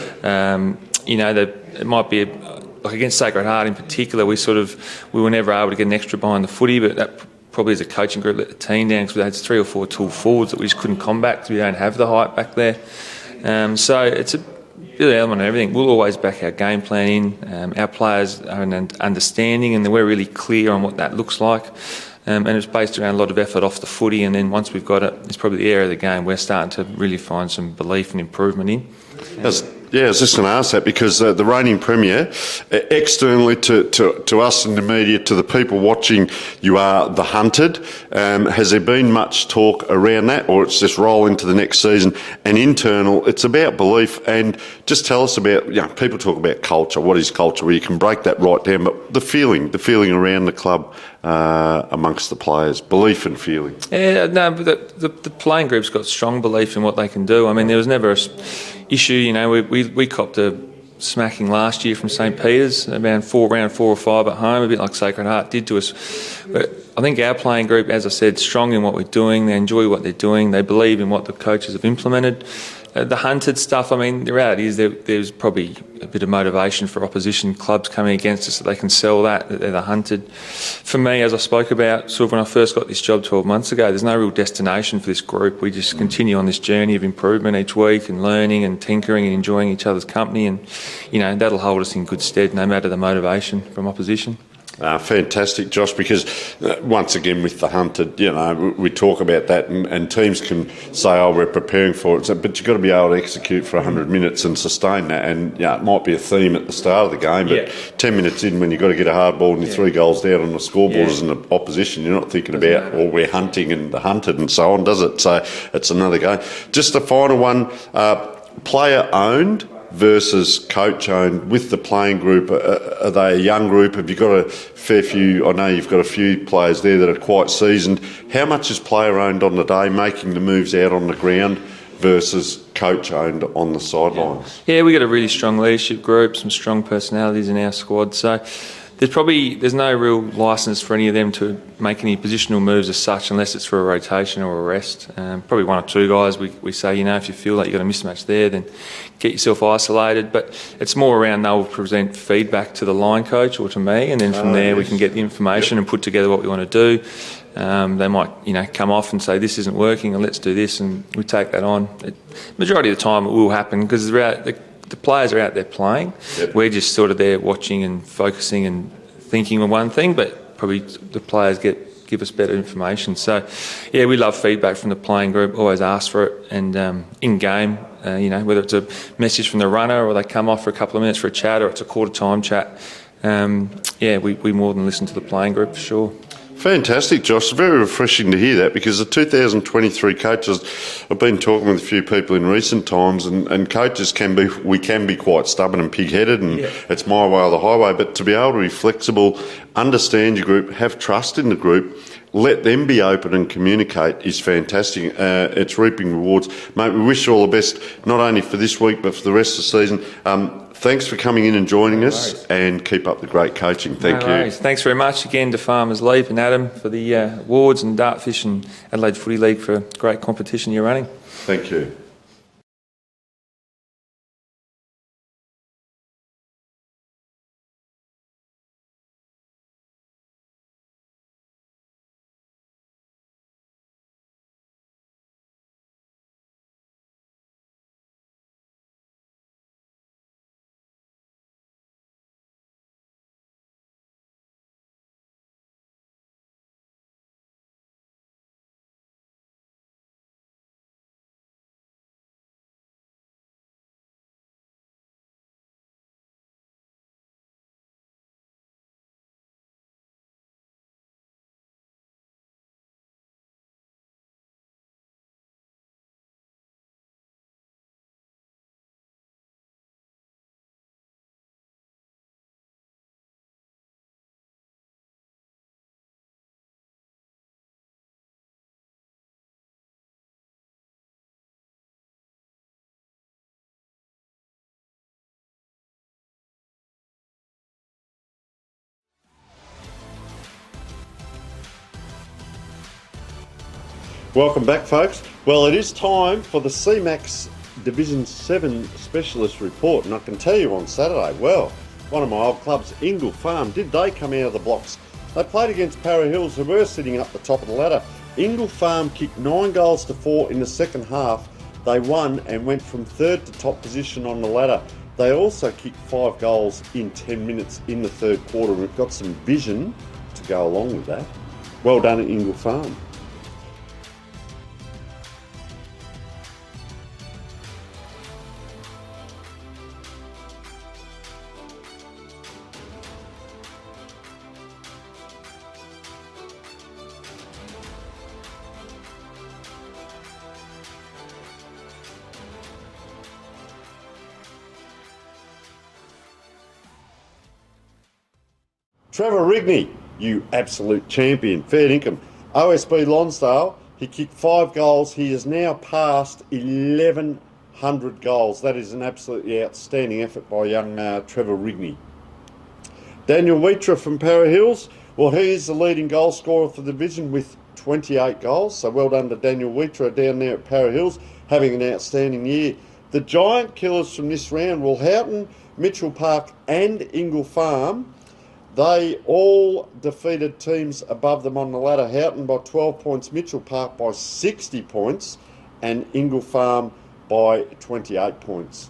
It might be like against Sacred Heart in particular. We were never able to get an extra behind the footy, but that probably as a coaching group let the team down because we had 3 or 4 tall forwards that we just couldn't combat because we don't have the height back there. So it's a bit of element of everything. We'll always back our game plan in. Our players are an understanding and we're really clear on what that looks like. And it's based around a lot of effort off the footy, and then once we've got it, it's probably the area of the game we're starting to really find some belief and improvement in. I was just going to ask that because the reigning premier, externally to us in the media, to the people watching, you are the hunted. Has there been much talk around that, or it's just roll into the next season? And internal, it's about belief. And just tell us about, people talk about culture. What is culture? Well, you can break that right down, but the feeling around the club amongst the players, belief and feeling. Yeah, no, but the playing group's got strong belief in what they can do. I mean, there was never an issue. We copped a smacking last year from St Peter's, around 4 or 5 at home, a bit like Sacred Heart did to us. But I think our playing group, as I said, strong in what we're doing. They enjoy what they're doing. They believe in what the coaches have implemented. The hunted stuff, I mean, the reality is there's probably a bit of motivation for opposition clubs coming against us that they can sell that they're the hunted. For me, as I spoke about, sort of when I first got this job 12 months ago, there's no real destination for this group. We just continue on this journey of improvement each week and learning and tinkering and enjoying each other's company, and that'll hold us in good stead no matter the motivation from opposition. Fantastic, Josh, because once again with the hunted, we talk about that and teams can say, we're preparing for it, but you've got to be able to execute for 100 minutes and sustain that. And it might be a theme at the start of the game, but 10 minutes in when you've got to get a hard ball and you're 3 goals down on the scoreboard as an opposition, you're not thinking about, we're hunting and the hunted and so on, does it? So it's another game. Just the final one, player owned versus coach owned with the playing group. Are they a young group? Have you got a fair few? I know you've got a few players there that are quite seasoned. How much is player owned on the day, making the moves out on the ground, versus coach owned on the sidelines? Yeah, we got a really strong leadership group, some strong personalities in our squad. So there's no real licence for any of them to make any positional moves as such, unless it's for a rotation or a rest. Probably 1 or 2 guys we say, if you feel like you've got a mismatch there, then get yourself isolated. But it's more around they'll present feedback to the line coach or to me, and then from there we can get the information and put together what we want to do. They might, come off and say this isn't working and let's do this, and we take that on. Majority of the time it will happen because the players are out there playing. Yep. We're just sort of there watching and focusing and thinking of one thing, but probably the players give us better information. So, we love feedback from the playing group, always ask for it. And in game, whether it's a message from the runner or they come off for a couple of minutes for a chat or it's a quarter time chat, we more than listen to the playing group for sure. Fantastic, Josh. Very refreshing to hear that, because the 2023 coaches, I've been talking with a few people in recent times, and coaches can be quite stubborn and pig-headed, and it's my way or the highway. But to be able to be flexible, understand your group, have trust in the group, let them be open and communicate is fantastic. It's reaping rewards. Mate, we wish you all the best, not only for this week, but for the rest of the season. Thanks for coming in and joining us, and keep up the great coaching. Thank you. Thanks very much again to Farmers Leap and Adam for the awards, and Dartfish and Adelaide Footy League for a great competition you're running. Thank you. Welcome back, folks. Well, it is time for the CMAX Division 7 Specialist Report, and I can tell you on Saturday, well, one of my old clubs, Ingle Farm, did they come out of the blocks? They played against Para Hills, who were sitting up the top of the ladder. Ingle Farm kicked 9 goals to 4 in the second half. They won and went from third to top position on the ladder. They also kicked 5 goals in 10 minutes in the third quarter. We've got some vision to go along with that. Well done at Ingle Farm. Trevor Rigney, you absolute champion, fair income. OSB Lonsdale, he kicked 5 goals. He has now passed 1,100 goals. That is an absolutely outstanding effort by young Trevor Rigney. Daniel Wheatra from Para Hills, well, he is the leading goal scorer for the division with 28 goals. So well done to Daniel Wheatra down there at Para Hills, having an outstanding year. The giant killers from this round, well, Houghton, Mitchell Park and Ingle Farm, they all defeated teams above them on the ladder. Houghton by 12 points, Mitchell Park by 60 points, and Ingle Farm by 28 points.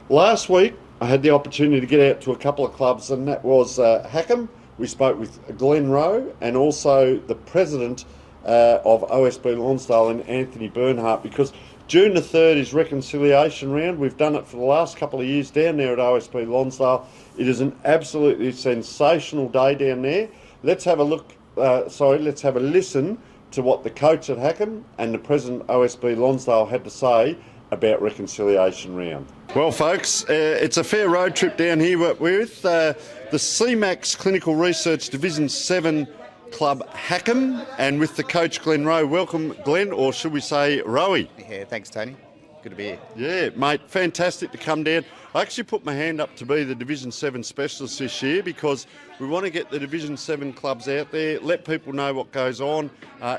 Last week, I had the opportunity to get out to a couple of clubs, and that was Hackham. We spoke with Glenn Rowe and also the president of OSB Lonsdale and Anthony Bernhardt, because June the 3rd is reconciliation round. We've done it for the last couple of years down there at OSB Lonsdale. It is an absolutely sensational day down there. Let's have a listen to what the coach at Hackham and the president of OSB Lonsdale had to say about reconciliation round. Well, folks, it's a fair road trip down here. We're with the CMAX Clinical Research Division 7 Club Hackham, and with the coach Glenn Rowe. Welcome, Glenn, or should we say Rowie? Yeah, thanks, Tony. Good to be here. Yeah, mate, fantastic to come down. I actually put my hand up to be the Division 7 specialist this year because we want to get the Division 7 clubs out there, let people know what goes on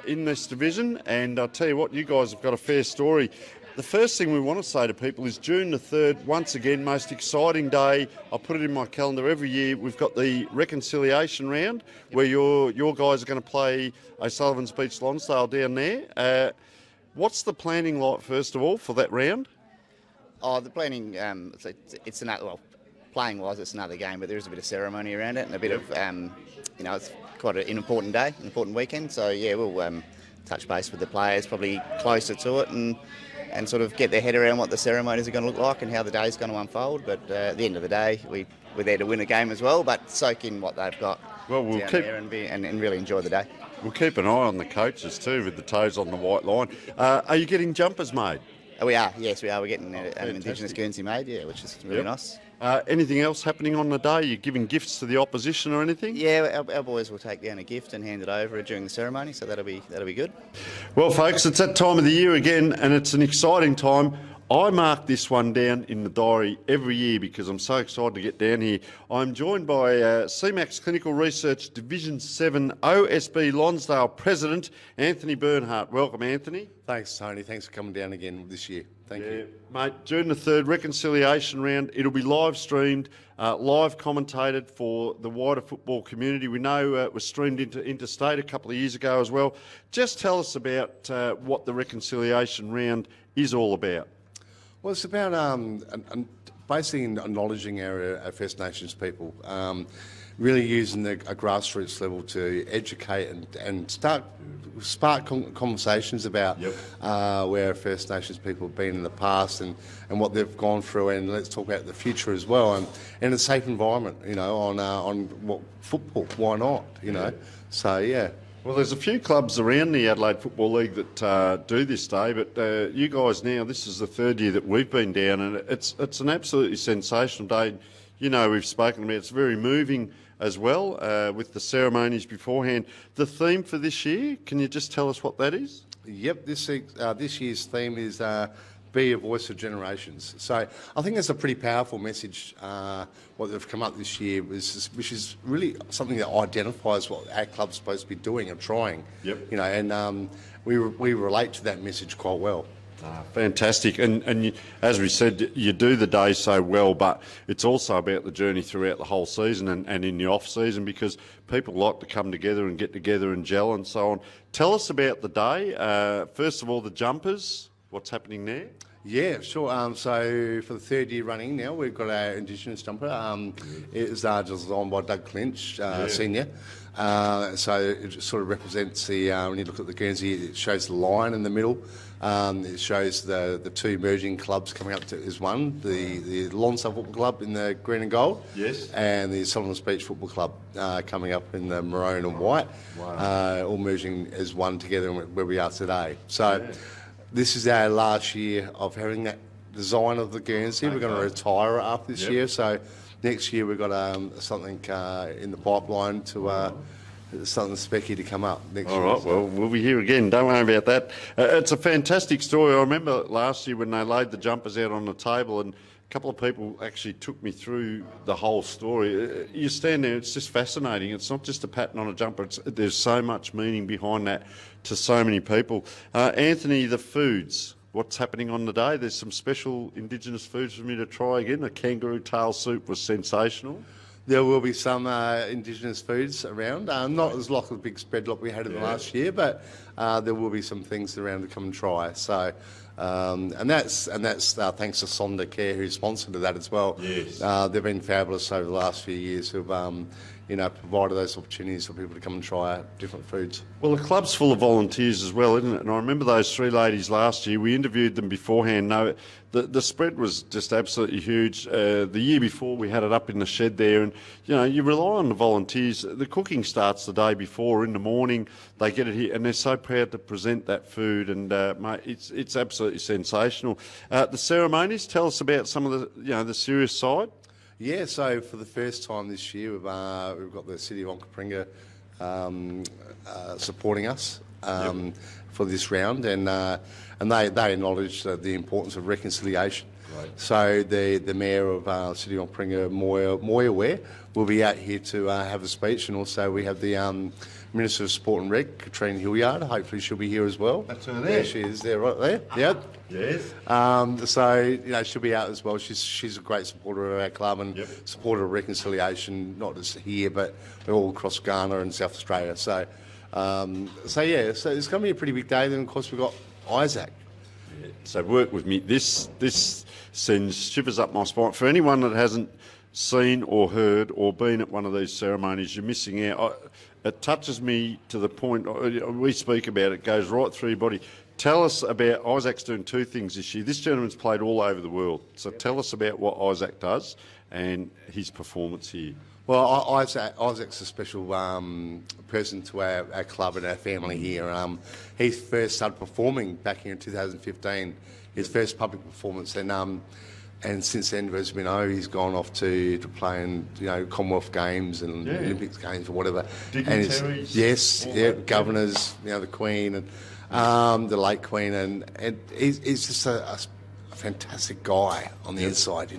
in this division, and I'll tell you what, you guys have got a fair story. The first thing we want to say to people is June the 3rd, once again, most exciting day. I put it in my calendar every year. We've got the reconciliation round where your guys are going to play O'Sullivan's Beach Lonsdale down there. What's the planning like, first of all, for that round? Oh, the planning, it's another, well, playing-wise, it's another game, but there is a bit of ceremony around it and a bit of, it's quite an important day, an important weekend. So, yeah, we'll touch base with the players, probably closer to it, and sort of get their head around what the ceremonies are going to look like and how the day's going to unfold. But at the end of the day, we're there to win a game as well, but soak in what they've got down there and really enjoy the day. We'll keep an eye on the coaches too, with the toes on the white line. Are you getting jumpers made? We are, yes, we are. We're getting an Indigenous Guernsey made, yeah, which is really nice. Anything else happening on the day? You giving gifts to the opposition or anything? Yeah, our boys will take down a gift and hand it over during the ceremony, so that'll be good. Well, folks, it's that time of the year again, and it's an exciting time. I mark this one down in the diary every year because I'm so excited to get down here. I'm joined by CMAX Clinical Research Division 7 OSB Lonsdale President Anthony Bernhardt. Welcome, Anthony. Thanks, Tony. Thanks for coming down again this year. Thank you. Mate, June the 3rd, reconciliation round. It'll be live streamed, live commentated for the wider football community. We know it was streamed into interstate a couple of years ago as well. Just tell us about what the reconciliation round is all about. Well, it's about basically acknowledging our First Nations people, really using a grassroots level to educate and spark conversations about where First Nations people have been in the past and what they've gone through, and let's talk about the future as well, and in a safe environment, on what football, why not, so yeah. Well, there's a few clubs around the Adelaide Football League that do this day, but you guys now, this is the third year that we've been down, and it's an absolutely sensational day. We've spoken about it's very moving as well with the ceremonies beforehand. The theme for this year, can you just tell us what that is? Yep, this year's theme is be a voice of generations. So I think that's a pretty powerful message, what they've come up this year, which is really something that identifies what our club's supposed to be doing and trying. Yep. And we relate to that message quite well. Fantastic. And as we said, you do the day so well, but it's also about the journey throughout the whole season and in the off-season, because people like to come together and get together and gel and so on. Tell us about the day. First of all, the jumpers, what's happening there? Yeah, sure. So for the third year running now, we've got our Indigenous jumper. It was designed by Doug Clinch, Senior. So it sort of represents when you look at the Guernsey, it shows the lion in the middle. It shows the two merging clubs coming up as one, the Lonsdale Football Club in the green and gold, yes, and the Solomons Beach Football Club coming up in the maroon and white, all merging as one together where we are today. So this is our last year of having that design of the Guernsey. We're going to retire it after this year, so next year we've got something in the pipeline to... something specky to come up next year. All right, well, we'll be here again. Don't worry about that. It's a fantastic story. I remember last year when they laid the jumpers out on the table, and a couple of people actually took me through the whole story. You stand there, it's just fascinating. It's not just a pattern on a jumper. There's so much meaning behind that to so many people. Anthony, the foods. What's happening on the day? There's some special Indigenous foods for me to try again. The kangaroo tail soup was sensational. There will be some Indigenous foods around, not as like a big spread like we had in the last year, but there will be some things around to come and try. So, and that's thanks to Sonda Care, who sponsored that as well. Yes, they've been fabulous over the last few years, who've provided those opportunities for people to come and try different foods. Well, the club's full of volunteers as well, isn't it? And I remember those three ladies last year. We interviewed them beforehand. No, the spread was just absolutely huge. The year before, we had it up in the shed there, and you rely on the volunteers. The cooking starts the day before in the morning. They get it here, and they're so proud to present that food. And mate, it's absolutely sensational. The ceremonies. Tell us about some of the the serious side. Yeah, so for the first time this year, we've got the City of Onkaparinga supporting us for this round, and they acknowledge the importance of reconciliation. Right. So the Mayor of City of Onkaparinga, Moya Ware, will be out here to have a speech, and also we have the Minister of Sport and Rec, Katrine Hilliard. Hopefully she'll be here as well. That's her there. There she is, there, right there. Yeah. Yes. So she'll be out as well. She's a great supporter of our club and supporter of reconciliation, not just here but all across Ghana and South Australia. So so it's going to be a pretty big day. Then of course we've got Isaac. Yeah. So work with me. This sends shivers up my spine. For anyone that hasn't seen or heard or been at one of these ceremonies, you're missing out. It touches me to the point, we speak about it, goes right through your body. Tell us about, Isaac's doing two things this year. This gentleman's played all over the world. So tell us about what Isaac does and his performance here. Well, Isaac's a special person to our club and our family here. He first started performing back here in 2015, his first public performance, and since then, as we know, he's gone off to play in Commonwealth Games and Olympics Games or whatever. Dignitaries. Governors, the Queen and the late Queen, and he's just a fantastic guy on the inside,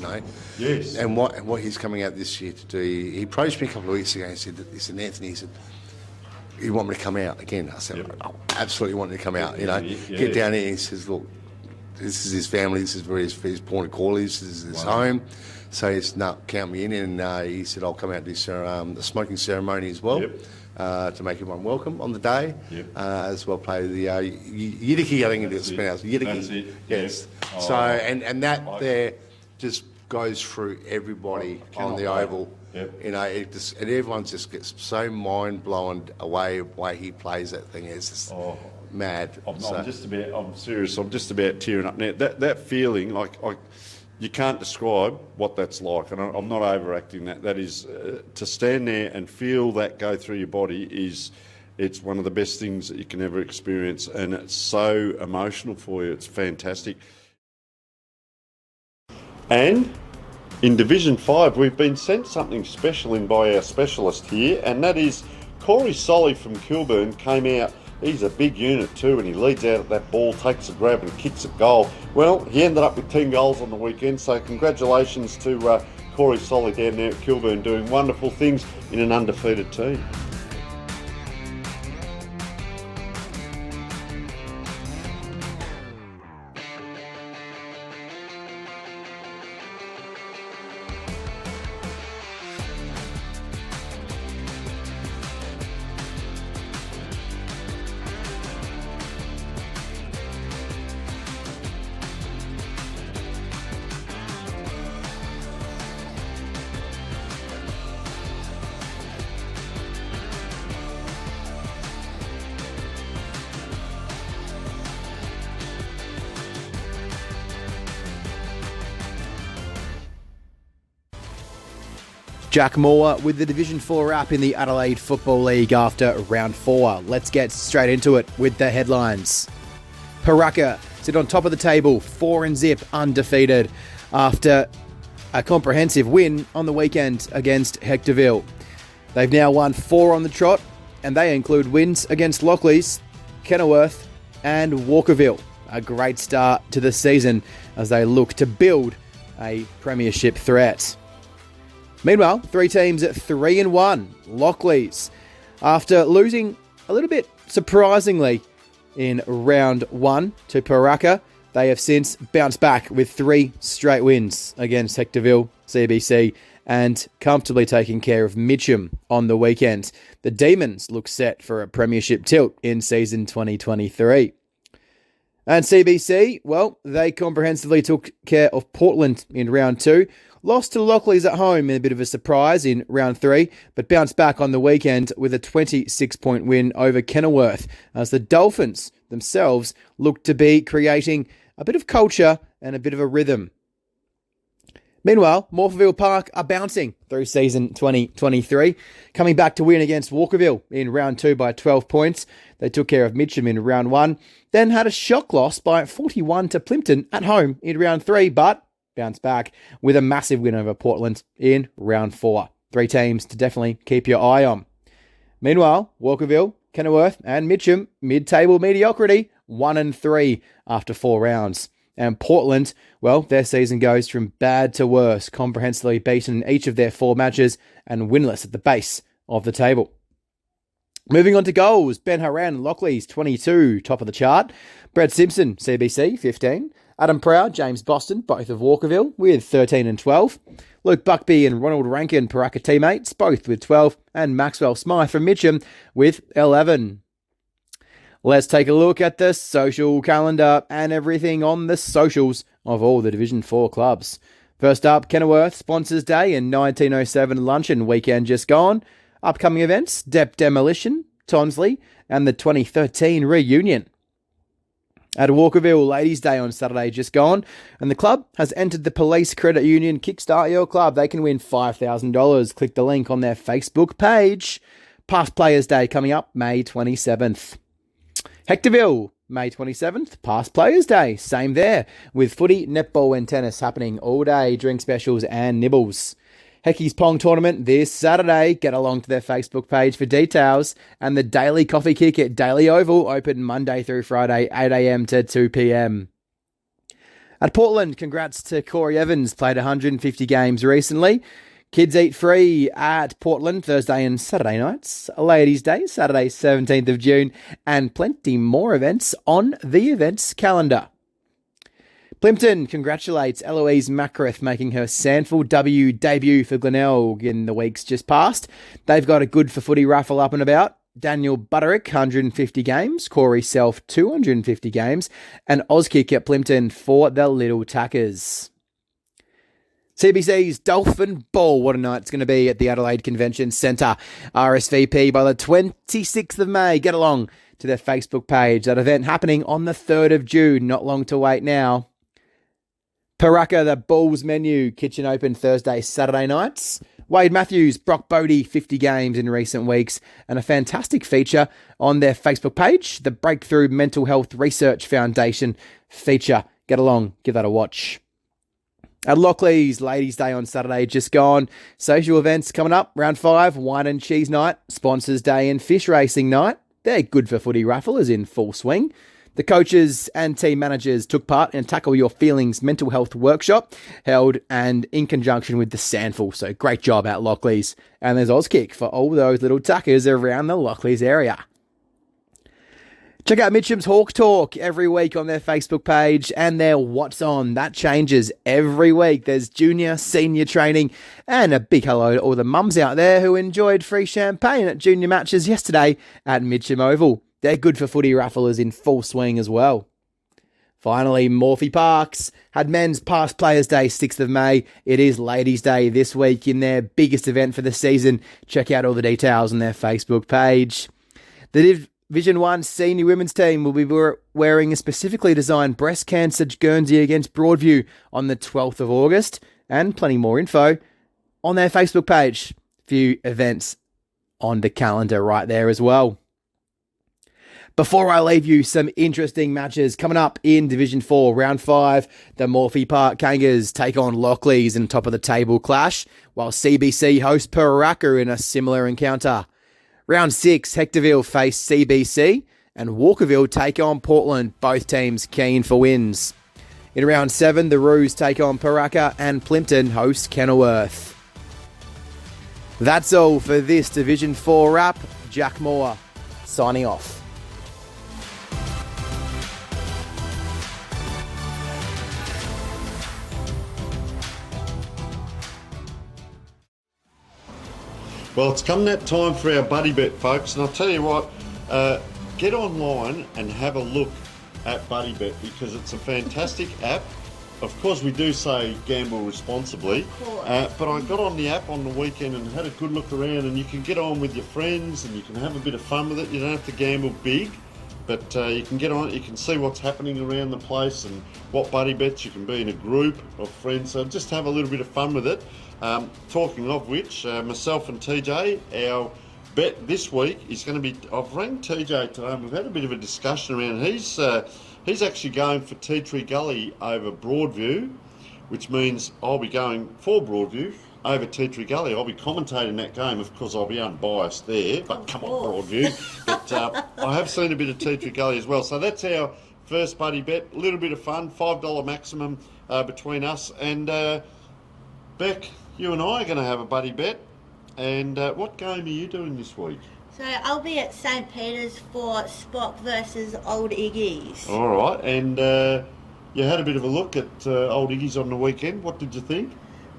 Yes. And what he's coming out this year to do, he approached me a couple of weeks ago and said, Anthony, he said, you want me to come out again? I said, I absolutely want you to come out, get down here. He says, look, this is his family, this is where his point of call is, this is his home. So he said, no, count me in, and he said, I'll come out and do a smoking ceremony as well. To make everyone welcome on the day, as well play the Yidiki, I think it is pronounced Yidiki. That's it. Yes. Yep. So and that there just goes through everybody Cannot on the wait. oval. Yep. You know, and everyone just gets so mind-blown away the way he plays that thing. It's just mad. I'm serious. I'm just about tearing up now. That feeling, you can't describe what that's like, and I'm not overacting that. That is, to stand there and feel that go through your body it's one of the best things that you can ever experience, and it's so emotional for you. It's fantastic. And in Division 5, we've been sent something special in by our specialist here, and that is Corey Solly from Kilburn came out. He's a big unit too, and he leads out at that ball, takes a grab and kicks it goal. Well, he ended up with 10 goals on the weekend, so congratulations to Corey Solly down there at Kilburn, doing wonderful things in an undefeated team. Jack Moore with the Division 4 wrap in the Adelaide Football League after round 4. Let's get straight into it with the headlines. Paraka sit on top of the table, 4-0 undefeated after a comprehensive win on the weekend against Hectorville. They've now won 4 on the trot, and they include wins against Lockleys, Kenilworth and Walkerville. A great start to the season as they look to build a premiership threat. Meanwhile, 3 teams at 3-1. Lockleys, after losing a little bit surprisingly in round 1 to Paraka, they have since bounced back with 3 straight wins against Hectorville, CBC, and comfortably taking care of Mitcham on the weekend. The Demons look set for a premiership tilt in season 2023. And CBC, well, they comprehensively took care of Portland in round 2. Lost to Lockleys at home in a bit of a surprise in round 3, but bounced back on the weekend with a 26-point win over Kenilworth, as the Dolphins themselves look to be creating a bit of culture and a bit of a rhythm. Meanwhile, Morphettville Park are bouncing through season 2023, coming back to win against Walkerville in round 2 by 12 points. They took care of Mitcham in round 1, then had a shock loss by 41 to Plimpton at home in round 3, but bounced back with a massive win over Portland in round 4. 3 teams to definitely keep your eye on. Meanwhile, Walkerville, Kenilworth and Mitcham, mid-table mediocrity, 1-3 after 4 rounds. And Portland, well, their season goes from bad to worse, comprehensively beaten in each of their 4 matches and winless at the base of the table. Moving on to goals, Ben Haran, Lockleys, 22, top of the chart. Brett Simpson, CBC, 15. Adam Proud, James Boston, both of Walkerville, with 13 and 12. Luke Buckby and Ronald Rankin, Paraka teammates, both with 12. And Maxwell Smythe from Mitcham with 11. Let's take a look at the social calendar and everything on the socials of all the Division 4 clubs. First up, Kenilworth Sponsors Day and 1907 Luncheon weekend just gone. Upcoming events, Dep Demolition, Tonsley, and the 2013 reunion. At Walkerville, Ladies' Day on Saturday just gone, and the club has entered the Police Credit Union Kickstart Your Club. They can win $5,000. Click the link on their Facebook page. Past Players' Day coming up May 27th. Hectorville, May 27th, Past Players' Day. Same there, with footy, netball and tennis happening all day, drink specials and nibbles. Heckie's Pong Tournament this Saturday. Get along to their Facebook page for details. And the Daily Coffee Kick at Daily Oval, open Monday through Friday, 8 a.m. to 2 p.m. At Portland, congrats to Corey Evans, played 150 games recently. Kids eat free at Portland Thursday and Saturday nights. Ladies' Day, Saturday 17th of June. And plenty more events on the events calendar. Plimpton congratulates Eloise Macrath making her Sandful W debut for Glenelg in the weeks just past. They've got a good for footy raffle up and about. Daniel Butterick, 150 games. Corey Self, 250 games. And Auskick at Plimpton for the Little Tackers. CBC's Dolphin Ball. What a night it's going to be at the Adelaide Convention Centre. RSVP by the 26th of May. Get along to their Facebook page. That event happening on the 3rd of June. Not long to wait now. Paraka, the Bulls menu. Kitchen open Thursday, Saturday nights. Wade Matthews, Brock Bodie, 50 games in recent weeks, and a fantastic feature on their Facebook page, the Breakthrough Mental Health Research Foundation feature. Get along, give that a watch. At Lockley's, Ladies' Day on Saturday just gone. Social events coming up, round 5, wine and cheese night, sponsors day and fish racing night. They're good for footy raffle is in full swing. The coaches and team managers took part in Tackle Your Feelings mental health workshop held and in conjunction with the Sandful. So great job at Lockley's. And there's Auskick for all those little tuckers around the Lockley's area. Check out Mitchum's Hawk Talk every week on their Facebook page and their What's On. That changes every week. There's junior, senior training, and a big hello to all the mums out there who enjoyed free champagne at junior matches yesterday at Mitchum Oval. They're good for footy rafflers in full swing as well. Finally, Morphy Parks had Men's Past Players Day, 6th of May. It is Ladies' Day this week in their biggest event for the season. Check out all the details on their Facebook page. The Division 1 senior women's team will be wearing a specifically designed breast cancer Guernsey against Broadview on the 12th of August. And plenty more info on their Facebook page. Few events on the calendar right there as well. Before I leave you, some interesting matches coming up in Division 4, Round 5. The Morphy Park Kangas take on Lockley's in top of the table clash, while CBC host Paraka in a similar encounter. Round 6, Hectorville face CBC, and Walkerville take on Portland, both teams keen for wins. In Round 7, the Roos take on Paraka, and Plimpton host Kenilworth. That's all for this Division 4 wrap. Jack Moore, signing off. Well, it's come that time for our buddy bet, folks, and I'll tell you what, get online and have a look at Buddy Bet because it's a fantastic app. Of course, we do say gamble responsibly, but I got on the app on the weekend and had a good look around, and you can get on with your friends and you can have a bit of fun with it. You don't have to gamble big, but you can get on, you can see what's happening around the place and what buddy bets. You can be in a group of friends, so just have a little bit of fun with it. Talking of which, myself and TJ, our bet this week is going to be, I've rang TJ today and we've had a bit of a discussion around. He's actually going for Tea Tree Gully over Broadview, which means I'll be going for Broadview over Tea Tree Gully. I'll be commentating that game. Of course, I'll be unbiased there, but come on, Broadview. But I have seen a bit of Tea Tree Gully as well. So that's our first buddy bet. A little bit of fun, $5 maximum between us. And Beck, you and I are going to have a buddy bet. And what game are you doing this week? So I'll be at St. Peter's for Spock versus Old Iggy's. All right, and you had a bit of a look at Old Iggy's on the weekend. What did you think?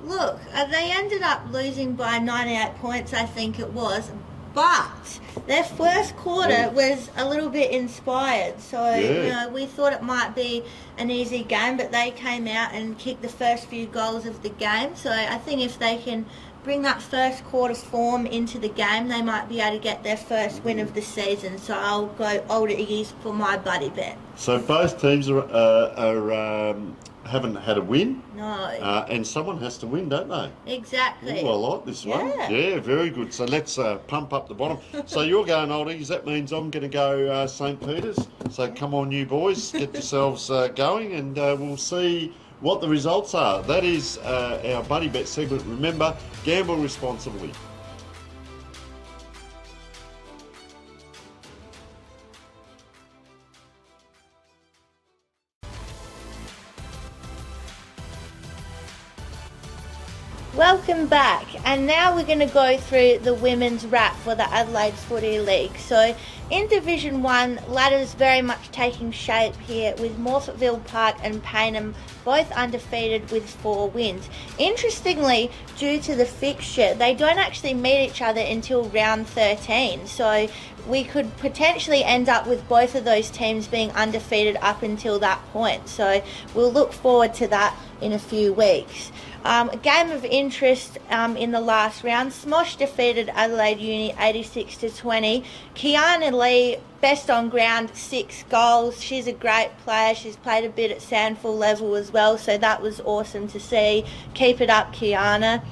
Look, they ended up losing by 98 points, I think it was, but their first quarter was a little bit inspired. So, you know, we thought it might be an easy game, but they came out and kicked the first few goals of the game. So I think if they can bring that first quarter form into the game, they might be able to get their first win of the season. So I'll go Old Iggy's for my buddy bet. So both teams haven't had a win. No. And someone has to win, don't they? Exactly. Oh, I like this one. Yeah, very good. So let's pump up the bottom. So you're going Old Iggy's. That means I'm going to go St. Peter's. So come on, you boys, get yourselves going, and we'll see what the results are. That is our buddy bet segment. Remember, gamble responsibly. Welcome back, and now we're going to go through the women's wrap for the Adelaide Footy League. So in Division 1, ladders very much taking shape here with Morphettville Park and Payneham both undefeated with 4 wins. Interestingly, due to the fixture, they don't actually meet each other until round 13. So we could potentially end up with both of those teams being undefeated up until that point. So we'll look forward to that in a few weeks. A game of interest in the last round. Smosh defeated Adelaide Uni 86-20. Kiana Lee, best on ground, 6 goals. She's a great player. She's played a bit at Sandford level as well, so that was awesome to see. Keep it up, Kiana.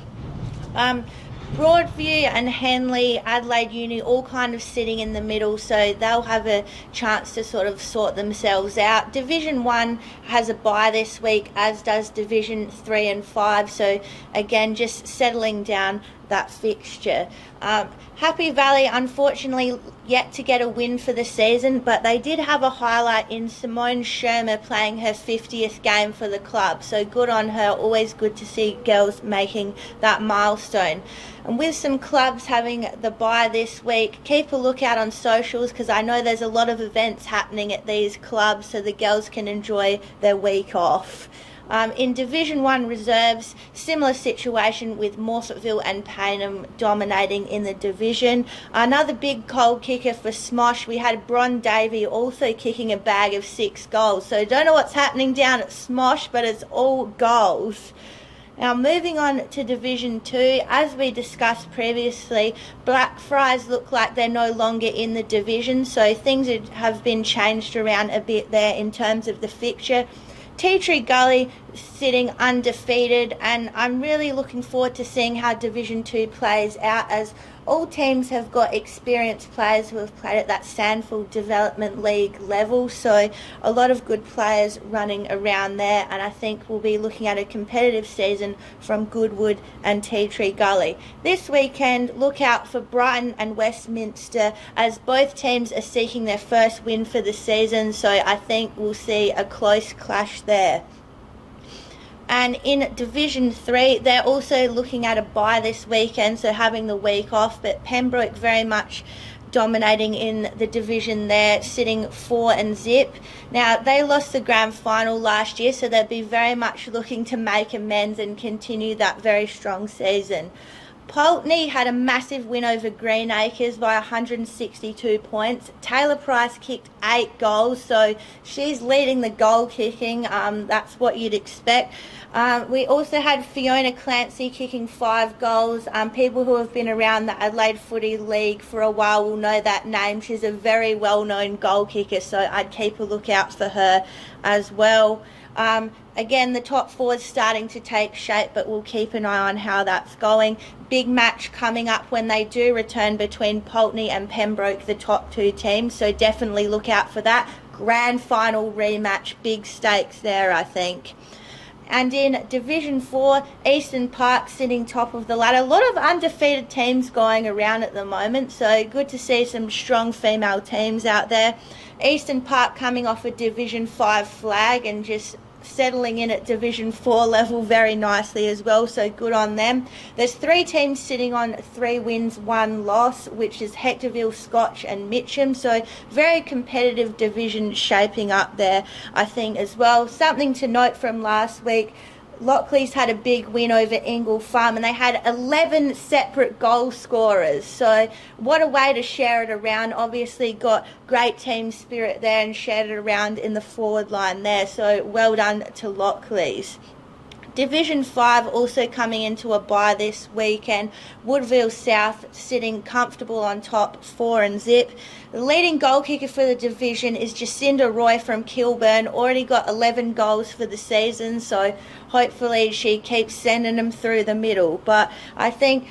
Broadview and Henley, Adelaide Uni, all kind of sitting in the middle, so they'll have a chance to sort of sort themselves out. Division 1 has a bye this week, as does Division 3 and 5, so again, just settling down that fixture. Happy Valley, unfortunately, yet to get a win for the season, but they did have a highlight in Simone Shermer playing her 50th game for the club, so good on her. Always good to see girls making that milestone. And with some clubs having the bye this week, keep a lookout on socials, because I know there's a lot of events happening at these clubs, so the girls can enjoy their week off. In Division 1 reserves, similar situation with Morphettville and Payneham dominating in the division. Another big goal kicker for Smosh. We had Bron Davey also kicking a bag of 6 goals. So don't know what's happening down at Smosh, but it's all goals. Now moving on to Division 2, as we discussed previously, Blackfriars look like they're no longer in the division, so things have been changed around a bit there in terms of the fixture. Tea Tree Gully sitting undefeated, and I'm really looking forward to seeing how Division 2 plays out, as all teams have got experienced players who have played at that Sandford Development League level, so a lot of good players running around there, and I think we'll be looking at a competitive season from Goodwood and Tea Tree Gully. This weekend, look out for Brighton and Westminster, as both teams are seeking their first win for the season, so I think we'll see a close clash there. And in Division 3, they're also looking at a bye this weekend, so having the week off, but Pembroke very much dominating in the division there, sitting 4-0. Now, they lost the grand final last year, so they'll be very much looking to make amends and continue that very strong season. Pulteney had a massive win over Greenacres by 162 points. Taylor Price kicked 8 goals, so she's leading the goal kicking. That's what you'd expect. We also had Fiona Clancy kicking 5 goals. People who have been around the Adelaide Footy League for a while will know that name. She's a very well-known goal kicker, so I'd keep a lookout for her as well. Again, the top 4 is starting to take shape, but we'll keep an eye on how that's going. Big match coming up when they do return between Pulteney and Pembroke, the top 2 teams, so definitely look out for that. Grand final rematch, big stakes there, I think. And in Division 4, Eastern Park sitting top of the ladder. A lot of undefeated teams going around at the moment, so good to see some strong female teams out there. Eastern Park coming off a Division 5 flag and just settling in at Division 4 level very nicely as well, so good on them. There's 3 teams sitting on 3 wins, 1 loss, which is Hectorville, Scotch and Mitcham, so very competitive division shaping up there, I think, as well. Something to note from last week, Lockley's had a big win over Ingle Farm, and they had 11 separate goal scorers, so what a way to share it around. Obviously got great team spirit there and shared it around in the forward line there, so well done to Lockley's. Division 5 also coming into a bye this weekend. Woodville South sitting comfortable on top, 4-0. The leading goal kicker for the division is Jacinda Roy from Kilburn. Already got 11 goals for the season, so hopefully she keeps sending them through the middle. But I think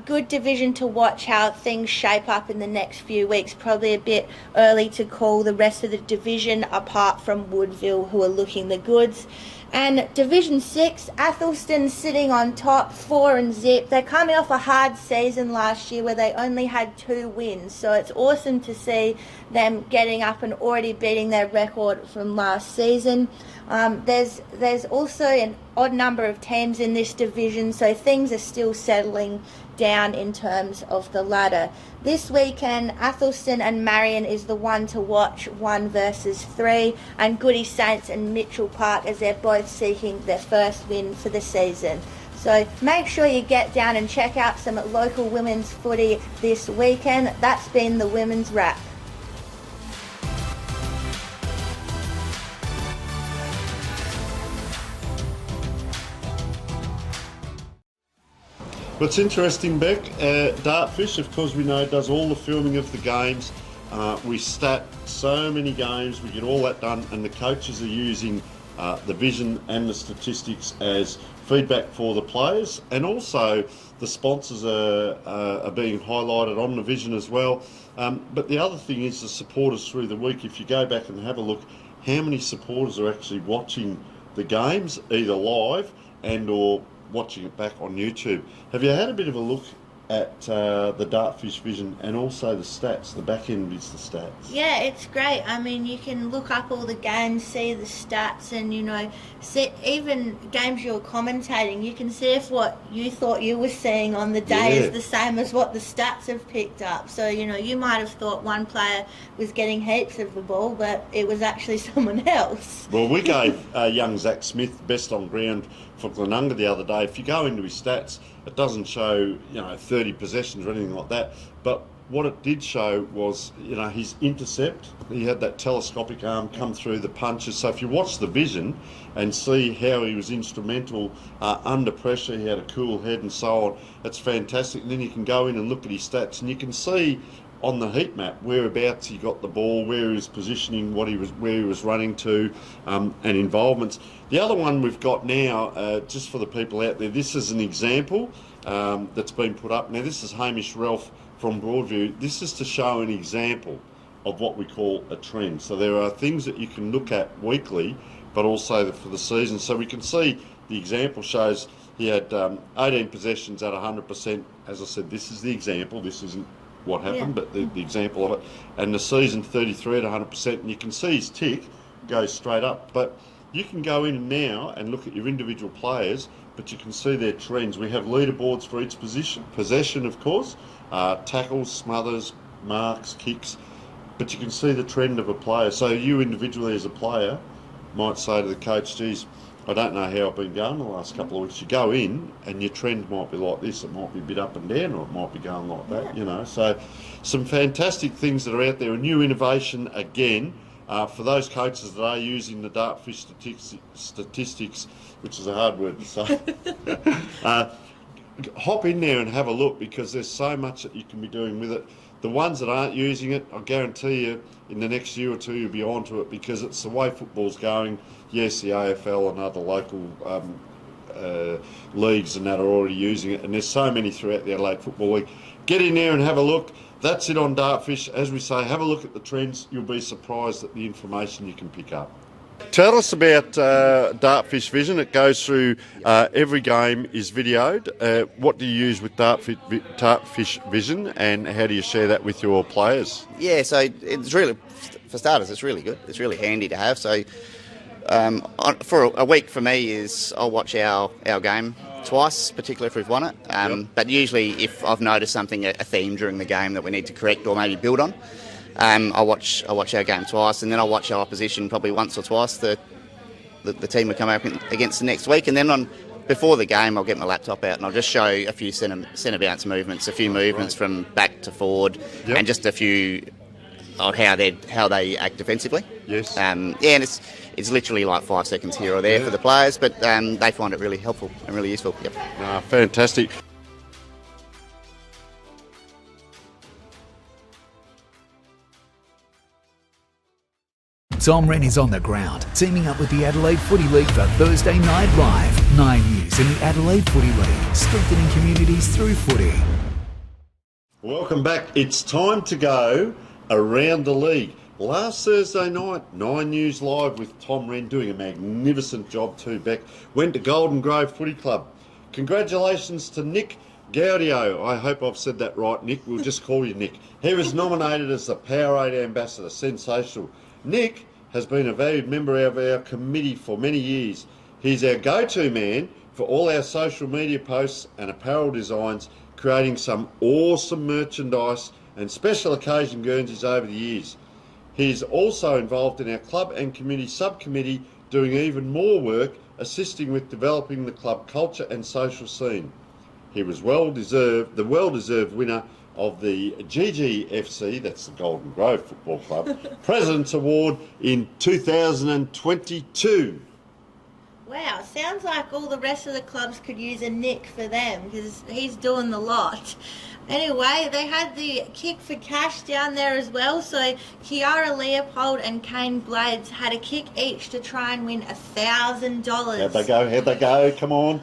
good division to watch how things shape up in the next few weeks. Probably a bit early to call the rest of the division apart from Woodville, who are looking the goods. And Division 6, Athelston sitting on top, 4-0. They're coming off a hard season last year where they only had 2 wins, so it's awesome to see them getting up and already beating their record from last season. There's also an odd number of teams in this division, so things are still settling down in terms of the ladder. This weekend, Athelston and Marion is the one to watch, 1 versus 3, and Goody Saints and Mitchell Park, as they're both seeking their first win for the season. So make sure you get down and check out some local women's footy this weekend. That's been the Women's Wrap. Well, it's interesting, Beck. Dartfish, of course, we know, does all the filming of the games. We stat so many games, we get all that done, and the coaches are using the vision and the statistics as feedback for the players, and also the sponsors are being highlighted on the vision as well. But the other thing is the supporters through the week. If you go back and have a look, how many supporters are actually watching the games, either live and or watching it back on YouTube? Have you had a bit of a look at the Dartfish vision and also the stats? The back end is the stats. Yeah, it's great. I mean, you can look up all the games, see the stats, and see even games you're commentating. You can see if what you thought you were seeing on the day is the same as what the stats have picked up. So you might have thought one player was getting heaps of the ball, but it was actually someone else. Well, we gave young Zach Smith best on ground for Glenunga the other day. If you go into his stats, it doesn't show 30 possessions or anything like that, but what it did show was his intercept. He had that telescopic arm come through the punches. So if you watch the vision and see how he was instrumental under pressure, he had a cool head and so on, it's fantastic. And then you can go in and look at his stats and you can see on the heat map whereabouts he got the ball, where he was positioning, where he was running to, and involvements. The other one we've got now, just for the people out there, this is an example that's been put up. Now this is Hamish Ralph from Broadview. This is to show an example of what we call a trend. So there are things that you can look at weekly, but also for the season. So we can see the example shows he had 18 possessions at 100%. As I said, this is the example. This isn't what happened, but the example of it. And the season 33 at 100%, and you can see his tick goes straight up. But you can go in now and look at your individual players, but you can see their trends. We have leaderboards for each possession, of course, tackles, smothers, marks, kicks, but you can see the trend of a player. So you individually as a player might say to the coach, geez, I don't know how I've been going the last couple of weeks. You go in and your trend might be like this, it might be a bit up and down, or it might be going like that, So some fantastic things that are out there, a new innovation again. For those coaches that are using the Dartfish statistics, which is a hard word to say, hop in there and have a look, because there's so much that you can be doing with it. The ones that aren't using it, I guarantee you in the next year or two you'll be onto it, because it's the way football's going. Yes, the AFL and other local leagues and that are already using it, and there's so many throughout the Adelaide Football League. Get in there and have a look. That's it on Dartfish. As we say, have a look at the trends. You'll be surprised at the information you can pick up. Tell us about Dartfish Vision. It goes through every game is videoed. What do you use with Dartfish Vision, and how do you share that with your players? Yeah, so it's really, for starters, it's really good. It's really handy to have. So for a week for me is I'll watch our game twice, particularly if we've won it. But usually if I've noticed something, a theme during the game that we need to correct or maybe build on, I'll watch our game twice, and then I'll watch our opposition probably once or twice, the team we come up against the next week. And then before the game, I'll get my laptop out and I'll just show a few centre bounce movements, a few movements from back to forward, and just a few on how they act defensively. Yes. And it's literally like 5 seconds here or there for the players, but they find it really helpful and really useful. Yep. Fantastic. Tom Wren is on the ground, teaming up with the Adelaide Footy League for Thursday Night Live. 9 News in the Adelaide Footy League, strengthening communities through footy. Welcome back. It's time to go around the league. Last Thursday night, 9 News Live with Tom Wren doing a magnificent job too, Beck. Went to Golden Grove Footy Club. Congratulations to Nick Gaudio. I hope I've said that right, Nick. We'll just call you Nick. He was nominated as the Powerade Ambassador. Sensational. Nick has been a valued member of our committee for many years. He's our go-to man for all our social media posts and apparel designs, creating some awesome merchandise and special occasion Guernseys over the years. He's also involved in our club and community subcommittee, doing even more work, assisting with developing the club culture and social scene. He was the well-deserved winner of the GGFC, that's the Golden Grove Football Club, President's Award in 2022. Wow, sounds like all the rest of the clubs could use a nick for them because he's doing the lot. Anyway, they had the kick for cash down there as well. So Kiara Leopold and Kane Blades had a kick each to try and win $1,000. How'd they go? Come on.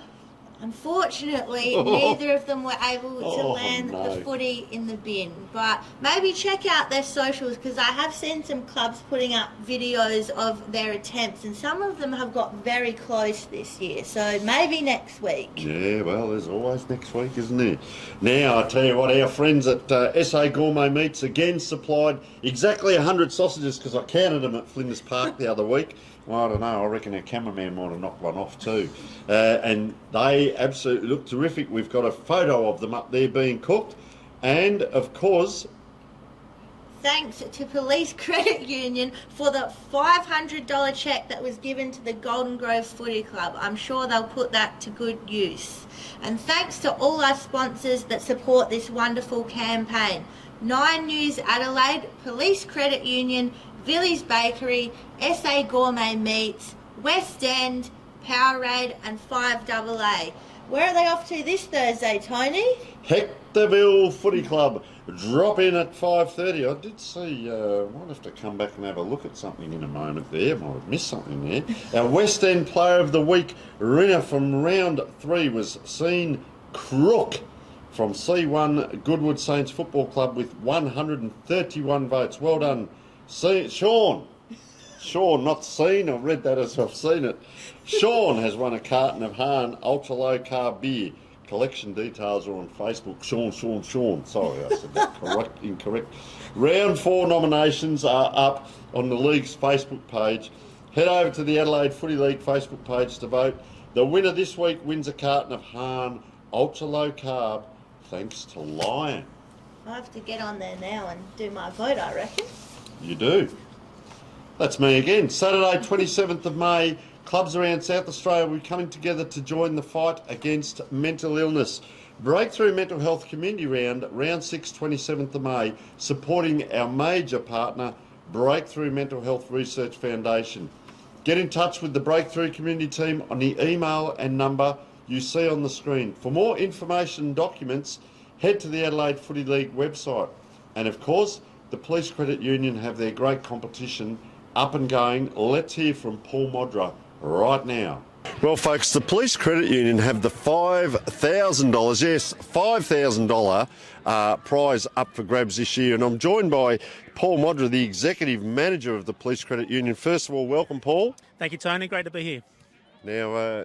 Unfortunately, neither of them were able to land the footy in the bin. But maybe check out their socials because I have seen some clubs putting up videos of their attempts and some of them have got very close this year. So maybe next week. Yeah, well, there's always next week, isn't there? Now, I tell you what, our friends at SA Gourmet Meats again supplied exactly 100 sausages because I counted them at Flinders Park the other week. Well, I don't know, I reckon our cameraman might have knocked one off too. And they absolutely look terrific. We've got a photo of them up there being cooked. And, of course... Thanks to Police Credit Union for the $500 cheque that was given to the Golden Grove Footy Club. I'm sure they'll put that to good use. And thanks to all our sponsors that support this wonderful campaign. 9 News Adelaide, Police Credit Union, Villiers Bakery, SA Gourmet Meats, West End, Powerade and 5AA. Where are they off to this Thursday, Tony? Hectorville Footy Club. Drop in at 5:30. I did see, might have to come back and have a look at something in a moment there. Might have missed something there. Our West End Player of the Week winner from round 3 was Sean Crook from C1 Goodwood Saints Football Club with 131 votes. Well done, Sean. Sean, not seen. I've read that as I've seen it. Sean has won a carton of Hahn Ultra Low Carb Beer. Collection details are on Facebook. Sean. Sorry, I said that incorrect. Round 4 nominations are up on the league's Facebook page. Head over to the Adelaide Footy League Facebook page to vote. The winner this week wins a carton of Hahn Ultra Low Carb, thanks to Lion. I have to get on there now and do my vote, I reckon. You do. That's me again. Saturday, 27th of May. Clubs around South Australia will be coming together to join the fight against mental illness. Breakthrough Mental Health Community Round, round 6, 27th of May, supporting our major partner, Breakthrough Mental Health Research Foundation. Get in touch with the Breakthrough Community team on the email and number you see on the screen. For more information and documents, head to the Adelaide Footy League website. And of course, the Police Credit Union have their great competition up and going. Let's hear from Paul Modra right now. Well, folks, the Police Credit Union have the $5,000, yes, $5,000 prize up for grabs this year. And I'm joined by Paul Modra, the Executive Manager of the Police Credit Union. First of all, welcome, Paul. Thank you, Tony. Great to be here. Now,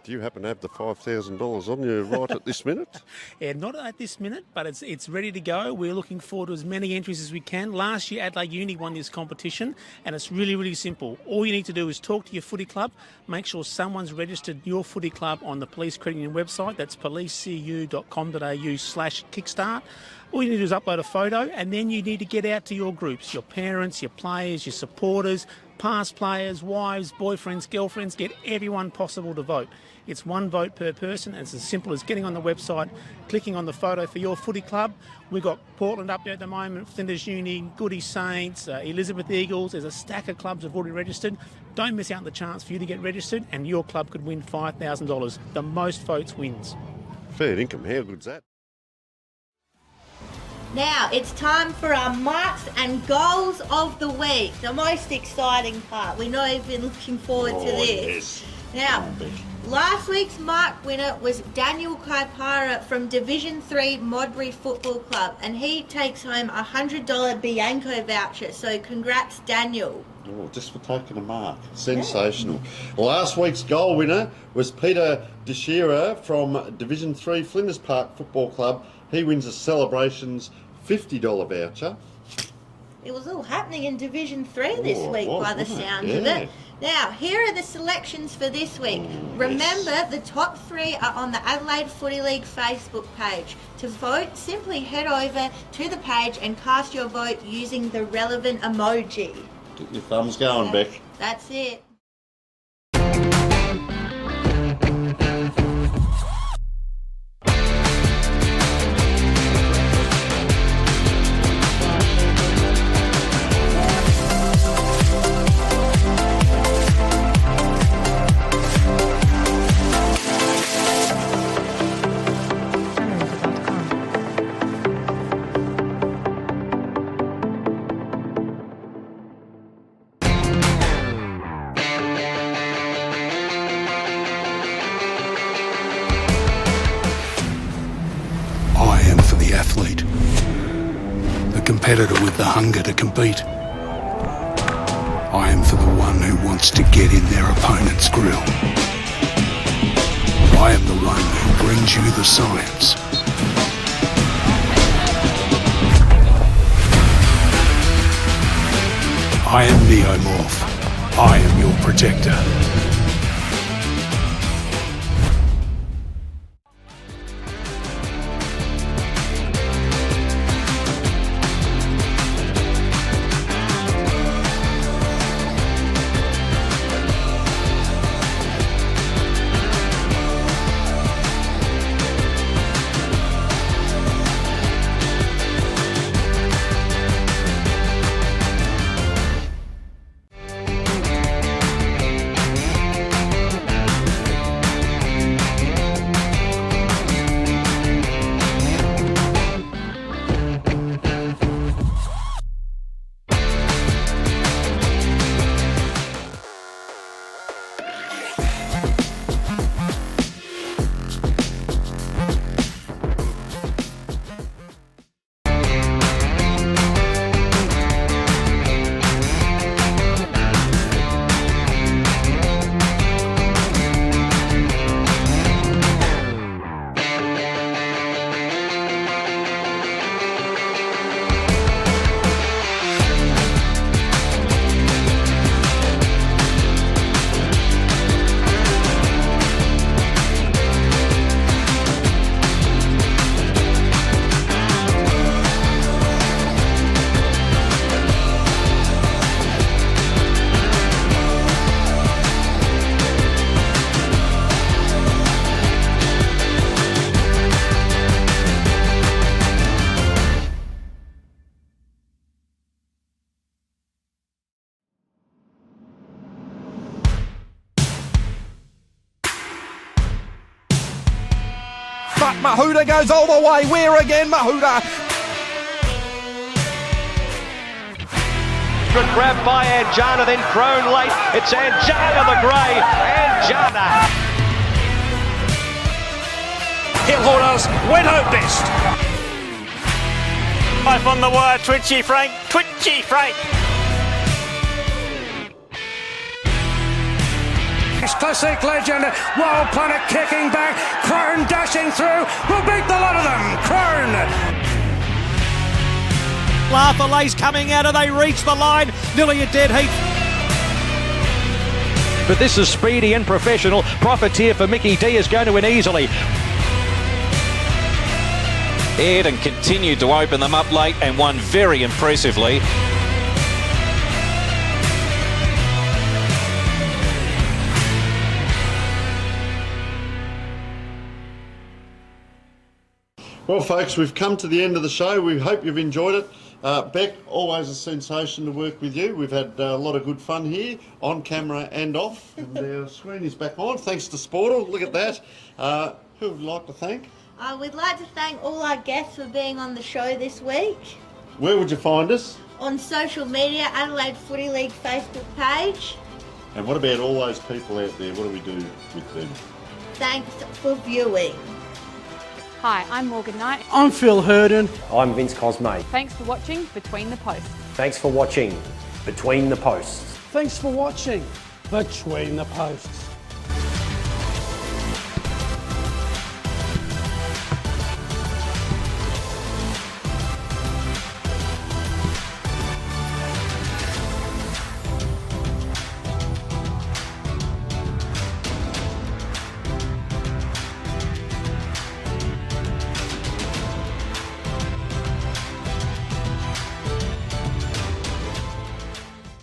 do you happen to have the $5,000 on you right at this minute? Yeah, not at this minute, but it's ready to go. We're looking forward to as many entries as we can. Last year, Adelaide Uni won this competition, and it's really, really simple. All you need to do is talk to your footy club, make sure someone's registered your footy club on the Police Credit Union website. That's policecu.com.au/kickstart. All you need to do is upload a photo, and then you need to get out to your groups, your parents, your players, your supporters, past players, wives, boyfriends, girlfriends, get everyone possible to vote. It's 1 vote per person, and it's as simple as getting on the website, clicking on the photo for your footy club. We've got Portland up there at the moment, Flinders Uni, Goody Saints, Elizabeth Eagles. There's a stack of clubs that have already registered. Don't miss out on the chance for you to get registered, and your club could win $5,000. The most votes wins. Fair income. How good's that? Now it's time for our marks and goals of the week. The most exciting part. We know you've been looking forward to this. Yes. Now, last week's mark winner was Daniel Kaipara from Division 3 Modbury Football Club, and he takes home a $100 Bianco voucher. So congrats, Daniel. Oh, just for taking a mark. Sensational. Yeah. Last week's goal winner was Peter DeShira from Division 3 Flinders Park Football Club. He wins a Celebrations $50 voucher. It was all happening in Division 3 this week by the sounds of Yeah. it. Now, here are the selections for this week. Remember, the top 3 are on the Adelaide Footy League Facebook page. To vote, simply head over to the page and cast your vote using the relevant emoji. Get your thumbs going, Beck. That's it. athlete, a competitor with the hunger to compete. I am for the one who wants to get in their opponent's grill. I am the one who brings you the science. I am Neomorph. I am your protector. But Mahuda goes all the way. Where again, Mahuda? Good grab by Anjana, then Crone late. It's Anjana the Grey. Anjana. Hillholders, wet hope best. Life on the wire, Twitchy Frank. Twitchy Frank. Classic legend, Wild Planet kicking back, Crone dashing through, will beat the lot of them, Crone! Laugh coming out, and they reach the line, nearly a dead heat. But this is speedy and professional. Profiteer for Mickey D is going to win easily. Eden continued to open them up late and won very impressively. Well, folks, we've come to the end of the show. We hope you've enjoyed it. Beck, always a sensation to work with you. We've had a lot of good fun here, on camera and off. And our screen is back on, thanks to Sportal. Look at that. Who would you like to thank? We'd like to thank all our guests for being on the show this week. Where would you find us? On social media, Adelaide Footy League Facebook page. And what about all those people out there? What do we do with them? Thanks for viewing. Hi, I'm Morgan Knight. I'm Phil Herden. I'm Vince Cosme. Thanks for watching Between the Posts. Thanks for watching Between the Posts. Thanks for watching Between the Posts.